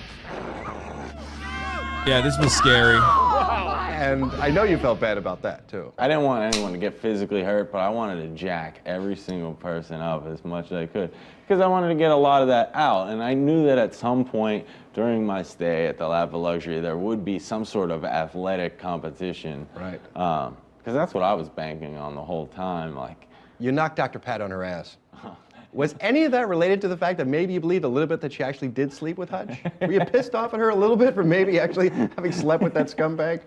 Yeah, this was scary. And I know you felt bad about that, too. I didn't want anyone to get physically hurt, but I wanted to jack every single person up as much as I could because I wanted to get a lot of that out. And I knew that at some point during my stay at the Lap of Luxury, there would be some sort of athletic competition. Right. Because that's what I was banking on the whole time. Like, you knocked Dr. Pat on her ass. Was any of that related to the fact that maybe you believed a little bit that she actually did sleep with Hutch? Were you pissed off at her a little bit for maybe actually having slept with that scumbag?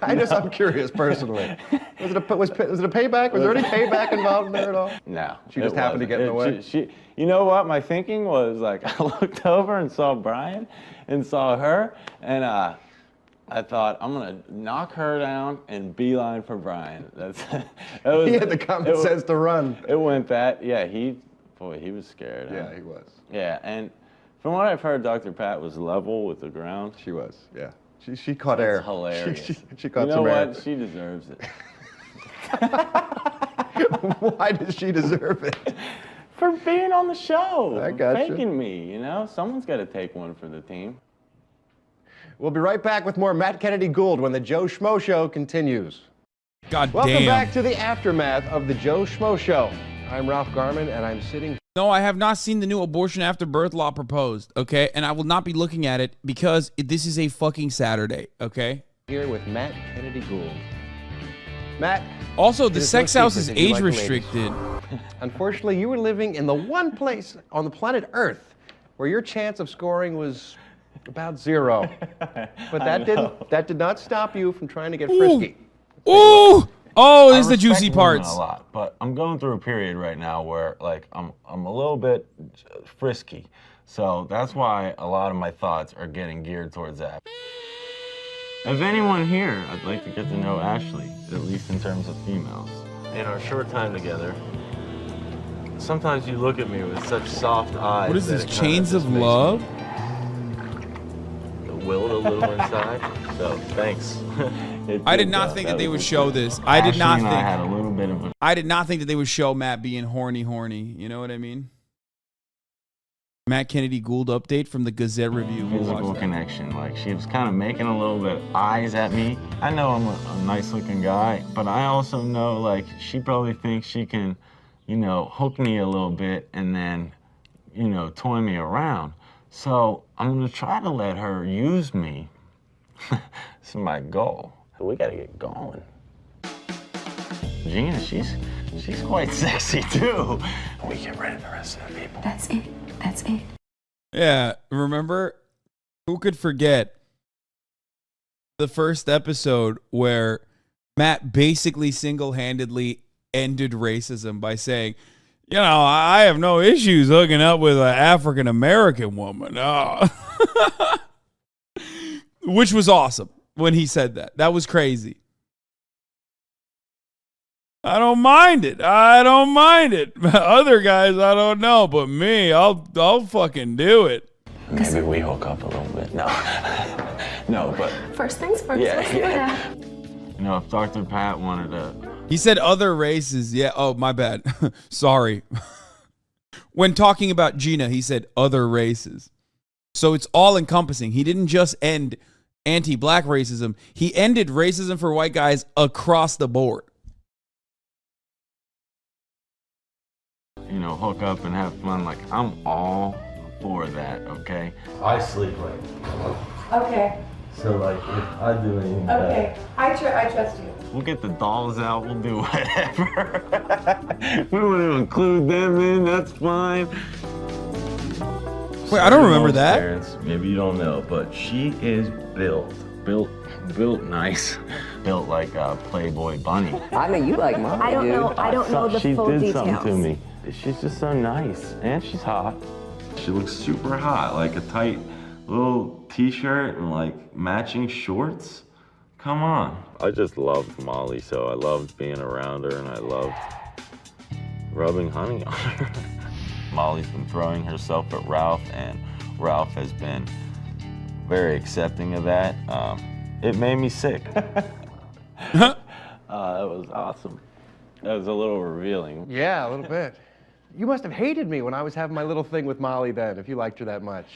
I'm curious personally. Was it a payback? Was there any payback involved in there at all? No. She just happened to get in the way? You know what? My thinking was like, I looked over and saw Brian and saw her, and I thought, I'm going to knock her down and beeline for Brian. He had the common sense to run. It went that. Yeah, he was scared. Yeah, huh? he was. Yeah, and from what I've heard, Dr. Pat was level with the ground. She was, yeah. She caught air. That's hilarious. She caught you know some air. what? She deserves it. Why does she deserve it? For being on the show. I got you. Faking me, Someone's got to take one for the team. We'll be right back with more Matt Kennedy Gould when the Joe Schmo Show continues. Welcome back to the aftermath of the Joe Schmo Show. I'm Ralph Garman, and I'm sitting... No, I have not seen the new abortion after birth law proposed, okay? And I will not be looking at it because this is a fucking Saturday, okay? Here with Matt Kennedy Gould. Matt... Also, the Sex House is age restricted. Unfortunately, you were living in the one place on the planet Earth where your chance of scoring was about 0. But that did not stop you from trying to get frisky. Ooh! Oh, this is the juicy parts. A lot, but I'm going through a period right now where like I'm a little bit frisky. So that's why a lot of my thoughts are getting geared towards that. If anyone here, I'd like to get to know Ashley, at least in terms of females. In our short time together, sometimes you look at me with such soft eyes. What is this, Chains of Love? Willed a little inside, so thanks. I did not think that they would show this. I did not think. I had a little bit of a... I did not think that they would show Matt being horny. You know what I mean? Matt Kennedy Gould update from the Gazette Review. Physical connection. Like, she was kind of making a little bit of eyes at me. I know I'm a nice-looking guy, but I also know, like, she probably thinks she can, you know, hook me a little bit and then, you know, toy me around. So I'm going to try to let her use me. This is my goal. We got to get going. Gina, she's quite sexy, too. We get rid of the rest of the people. That's it. That's it. Yeah, remember? Who could forget the first episode where Matt basically single-handedly ended racism by saying, you know, I have no issues hooking up with an African-American woman. Oh. Which was awesome when he said that. That was crazy. I don't mind it. I don't mind it. Other guys, I don't know, but me, I'll fucking do it. Maybe we hook up a little bit. No, no, but First things first. yeah. You know, if Dr. Pat wanted to. He said other races. Yeah. Oh, my bad. Sorry. When talking about Gina, he said other races. So it's all encompassing. He didn't just end anti-black racism. He ended racism for white guys across the board. You know, hook up and have fun. Like, I'm all for that, okay? I sleep late. Okay. So, like, if I do anything Okay. I trust you. We'll get the dolls out. We'll do whatever. We want to include them in. That's fine. Wait, I don't remember that. Parents, maybe you don't know, but she is built Nice. Built like a Playboy bunny. I know you like mom. I don't know the she full did details. something to me. She's just so nice, and she's hot. She looks super hot, like a tight little t-shirt and like matching shorts. Come on. I just loved Molly, so I loved being around her, and I loved rubbing honey on her. Molly's been throwing herself at Ralph, and Ralph has been very accepting of that. It made me sick. That was awesome. That was a little revealing. Yeah, a little bit. You must have hated me when I was having my little thing with Molly then, if you liked her that much.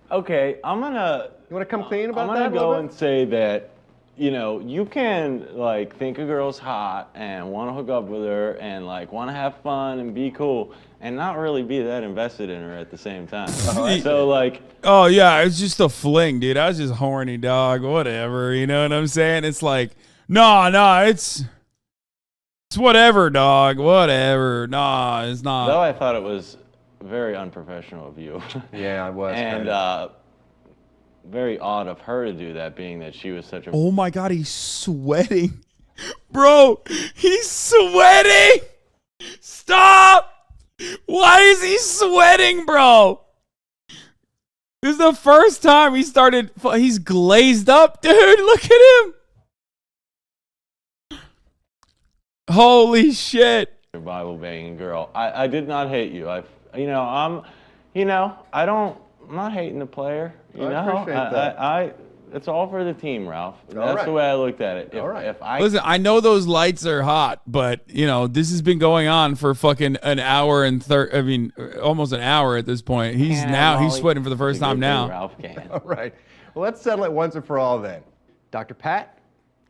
Okay, I'm gonna... You want to come clean about that I'm a gonna little go bit? and say that, you know, you can, like, think a girl's hot and want to hook up with her and, like, want to have fun and be cool and not really be that invested in her at the same time. So, like... Oh, yeah, it's just a fling, dude. I was just horny, dog. Whatever, you know what I'm saying? It's like, no, it's whatever, dog. Whatever. Nah, it's not. Though I thought it was very unprofessional of you. Yeah, I was. And very odd of her to do that, being that she was such a... Oh, my God, he's sweating. Bro, he's sweating. Stop. Why is he sweating, bro? This is the first time he's glazed up, dude. Look at him. Holy shit. Bible banging girl. I did not hate you. I'm not hating the player. You know, appreciate that. It's all for the team, Ralph. That's right. the way I looked at it. Listen, I know those lights are hot, but you know this has been going on for fucking an hour and almost an hour at this point. He's sweating for the first time now. Ralph can. All right. Well, let's settle it once and for all then. Dr. Pat,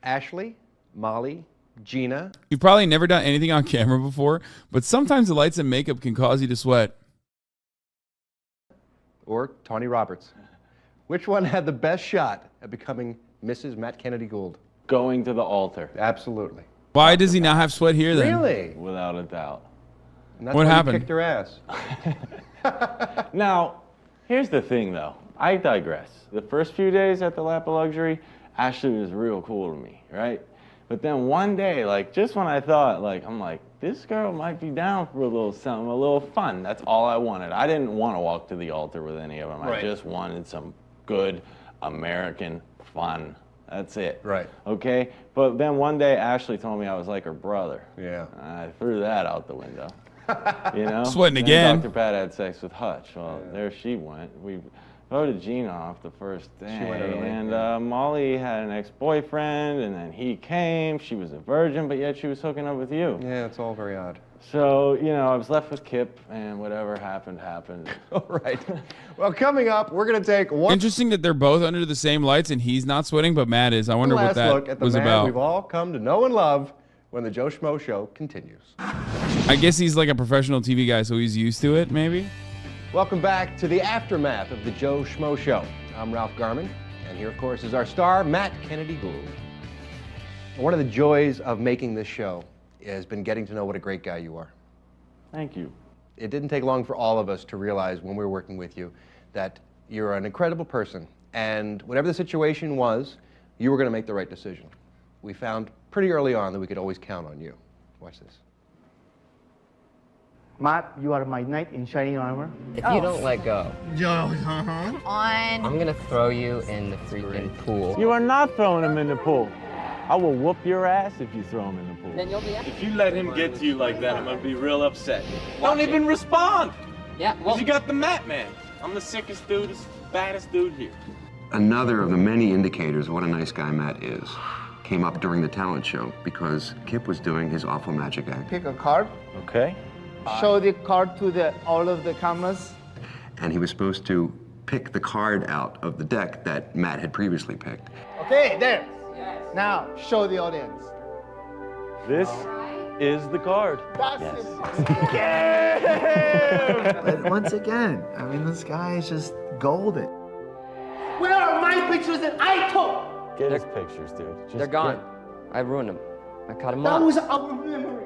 Ashley, Molly, Gina. You've probably never done anything on camera before, but sometimes the lights and makeup can cause you to sweat. Or Tawny Roberts. Which one had the best shot at becoming Mrs. Matt Kennedy Gould? Going to the altar. Absolutely. Why does he not have sweat here then? Really? Without a doubt. And that's What why happened? You kicked her ass. Now, here's the thing, though. I digress. The first few days at the Lap of Luxury, Ashley was real cool to me, right? But then one day, like, just when I thought, like, I'm like, this girl might be down for a little something, a little fun. That's all I wanted. I didn't want to walk to the altar with any of them. Right. I just wanted some good American fun. That's it. Right. Okay? But then one day, Ashley told me I was like her brother. Yeah. I threw that out the window. You know? Sweating Then again. Dr. Pat had sex with Hutch. Well, there she went. We voted Gina off the first day. She went out late, and yeah. Molly had an ex-boyfriend, and then he came. She was a virgin, but yet she was hooking up with you. Yeah, it's all very odd. So, you know, I was left with Kip, and whatever happened, happened. All right. Well, coming up, we're going to take one Interesting that they're both under the same lights and he's not sweating, but Matt is. I wonder what last that look at the was man about. we've all come to know and love when the Joe Schmo Show continues. I guess he's like a professional TV guy, so he's used to it, maybe. Welcome back to the aftermath of the Joe Schmo Show. I'm Ralph Garman, and here, of course, is our star, Matt Kennedy Gould. One of the joys of making this show has been getting to know what a great guy you are. Thank you. It didn't take long for all of us to realize when we were working with you that you're an incredible person, and whatever the situation was, you were going to make the right decision. We found pretty early on that we could always count on you. Watch this. Matt, you are my knight in shining armor. If you don't let go, Come on. I'm gonna throw you in the freaking pool. You are not throwing him in the pool. I will whoop your ass if you throw him in the pool. Then you'll be. If you let him get to you like that, I'm gonna be real upset. Don't even respond. Yeah, well, You got the Matt man. I'm the sickest dude, the baddest dude here. Another of the many indicators of what a nice guy Matt is came up during the talent show because Kip was doing his awful magic act. Pick a card. Okay. Show the card to all of the cameras. And he was supposed to pick the card out of the deck that Matt had previously picked. Okay, there. Now, show the audience. This is the card. That's But once again, I mean, this guy is just golden. Where are my pictures that I took? Get his pictures, dude. Just they're gone. I ruined them. I cut them That up. was our memories.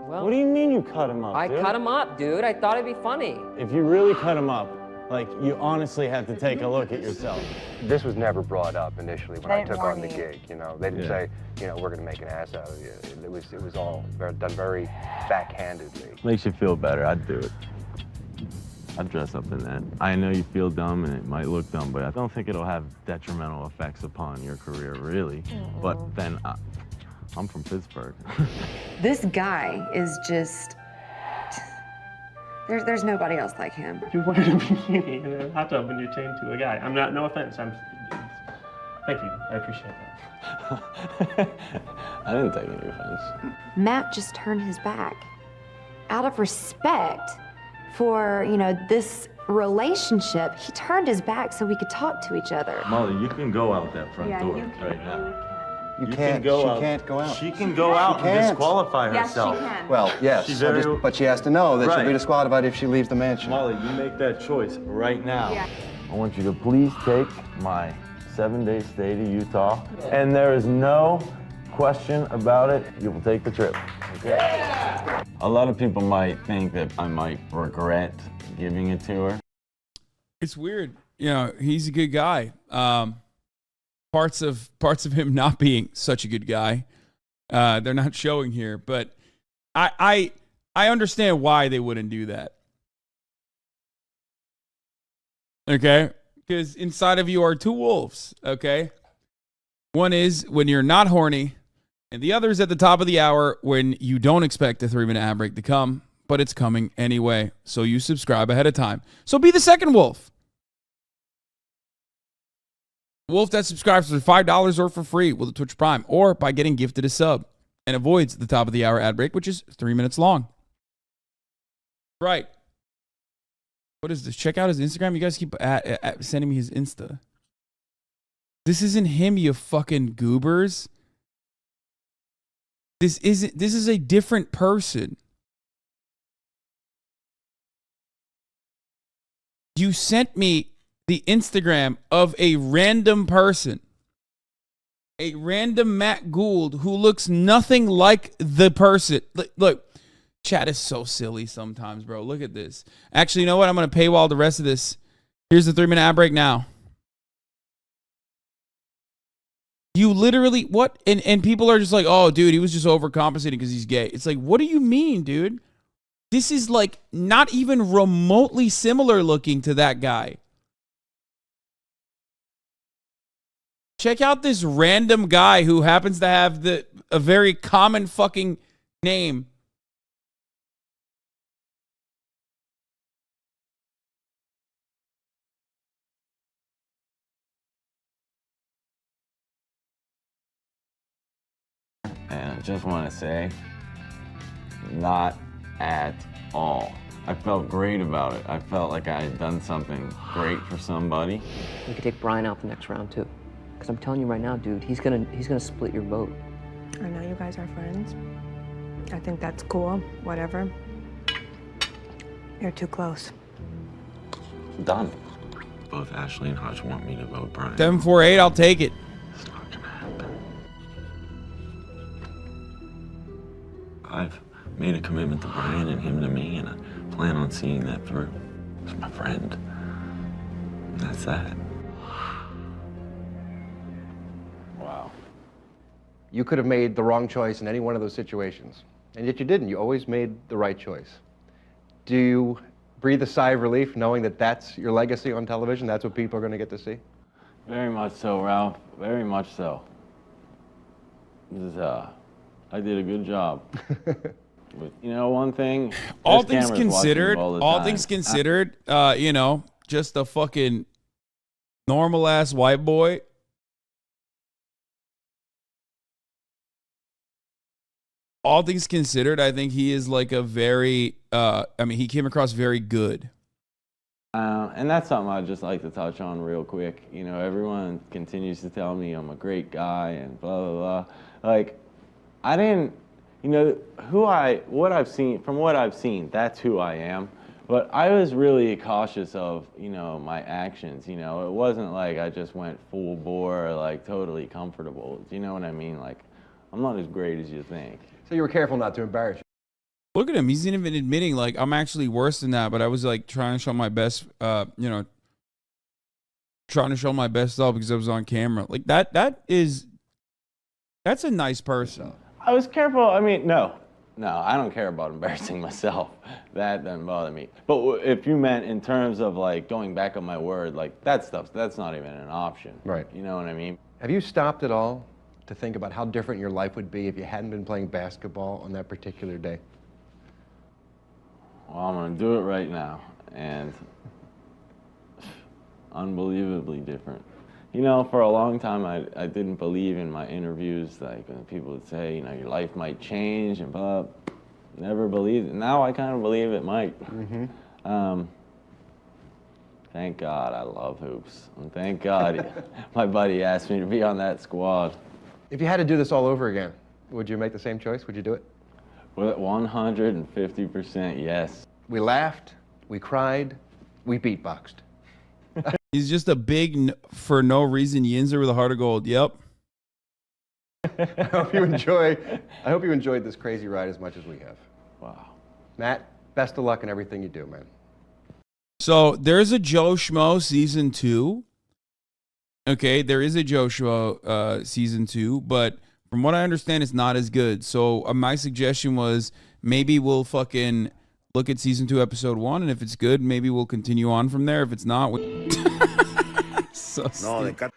Well, What do you mean you cut him up, I dude? cut them up, dude. I thought it'd be funny. If you really cut him up, like, you honestly have to take a look at yourself. This was never brought up initially when They I didn't took warn on the you. gig. You know, they didn't Yeah. say, you know, we're going to make an ass out of you. It was all done very backhandedly. Makes you feel better. I'd do it. I'd dress up in that. I know you feel dumb and it might look dumb, but I don't think it'll have detrimental effects upon your career, really. But then I'm from Pittsburgh. This guy is just. There's nobody else like him. You wanted a bikini and a hot tub and you changed to a guy. I'm not, no offense. Thank you. I appreciate that. I didn't take any offense. Matt just turned his back. Out of respect for, you know, this relationship, he turned his back so we could talk to each other. Molly, you can go out that front Yeah, door you can. right now. You can can't. go She out. can't go out. She can go out and can't. disqualify Yes, herself. she can. Well, yes, She's very- but she has to know that she'll be Right. disqualified if she leaves the mansion. Molly, you make that choice right now. Yeah. I want you to please take my 7-day stay to Utah, and there is no question about it. You will take the trip. Okay? A lot of people might think that I might regret giving it to her. It's weird. You know, he's a good guy. Parts of him not being such a good guy, they're not showing here. But I understand why they wouldn't do that. Okay, because inside of you are two wolves. Okay, one is when you're not horny, and the other is at the top of the hour when you don't expect a 3-minute ad break to come, but it's coming anyway. So you subscribe ahead of time. So be the second wolf. Wolf that subscribes for $5 or for free with a Twitch Prime or by getting gifted a sub and avoids the top of the hour ad break, which is 3 minutes long. Right. What is this? Check out his Instagram. You guys keep sending me his Insta. This isn't him, you fucking goobers. This is a different person. You sent me the Instagram of a random person, a random Matt Gould who looks nothing like the person. Look, chat is so silly sometimes, bro. Look at this. Actually, you know what? I'm going to paywall the rest of this. Here's the 3-minute ad break now. You literally, what? And people are just like, oh, dude, he was just overcompensating because he's gay. It's like, what do you mean, dude? This is like not even remotely similar looking to that guy. Check out this random guy who happens to have a very common fucking name. I just want to say, not at all. I felt great about it. I felt like I had done something great for somebody. We could take Brian out the next round too. Because I'm telling you right now, dude, he's gonna split your vote. I know you guys are friends. I think that's cool, whatever. You're too close. Done. Both Ashley and Hutch want me to vote Brian. 748, I'll take it. It's not gonna happen. I've made a commitment to Brian and him to me, and I plan on seeing that through. He's my friend. And that's that. Wow. You could have made the wrong choice in any one of those situations, and yet you didn't. You always made the right choice. Do you breathe a sigh of relief knowing that that's your legacy on television? That's what people are going to get to see? Very much so, Ralph. Very much so. This is, I did a good job. But, you know, one thing. All there's things cameras watching you considered, all the all time. things considered, you know, just a fucking normal ass white boy. All things considered, I think he is like a very, I mean, he came across very good. And that's something I'd just like to touch on real quick. You know, everyone continues to tell me I'm a great guy and blah, blah, blah. Like, I didn't, you know, what I've seen, that's who I am. But I was really cautious of, you know, my actions. You know, it wasn't like I just went full bore, like totally comfortable. Do you know what I mean? Like, I'm not as great as you think. So you were careful not to embarrass you. Look at him. He's even admitting, like, I'm actually worse than that, but I was, like, trying to show my best, you know, trying to show my best self because I was on camera. Like, that's a nice person. I was careful. I mean, no, I don't care about embarrassing myself. That doesn't bother me. But if you meant in terms of, like, going back on my word, like, that's not even an option. Right. You know what I mean? Have you stopped at all to think about how different your life would be if you hadn't been playing basketball on that particular day? Well, I'm going to do it right now, and unbelievably different. You know, for a long time, I didn't believe in my interviews, like when people would say, you know, your life might change and blah, never believed it. Now I kind of believe it might. Mm-hmm. Thank God I love hoops, and thank God my buddy asked me to be on that squad. If you had to do this all over again, would you make the same choice? Would you do it? With 150% yes. We laughed, we cried, we beatboxed. He's just a big, for no reason, Yinzer with a heart of gold. Yep. I hope you enjoyed this crazy ride as much as we have. Wow. Matt, best of luck in everything you do, man. So there's a Joe Schmo season 2. Okay, there is a Joe Schmo season 2, but from what I understand, it's not as good. So my suggestion was maybe we'll fucking look at season 2, episode 1, and if it's good, maybe we'll continue on from there. If it's not, so stupid.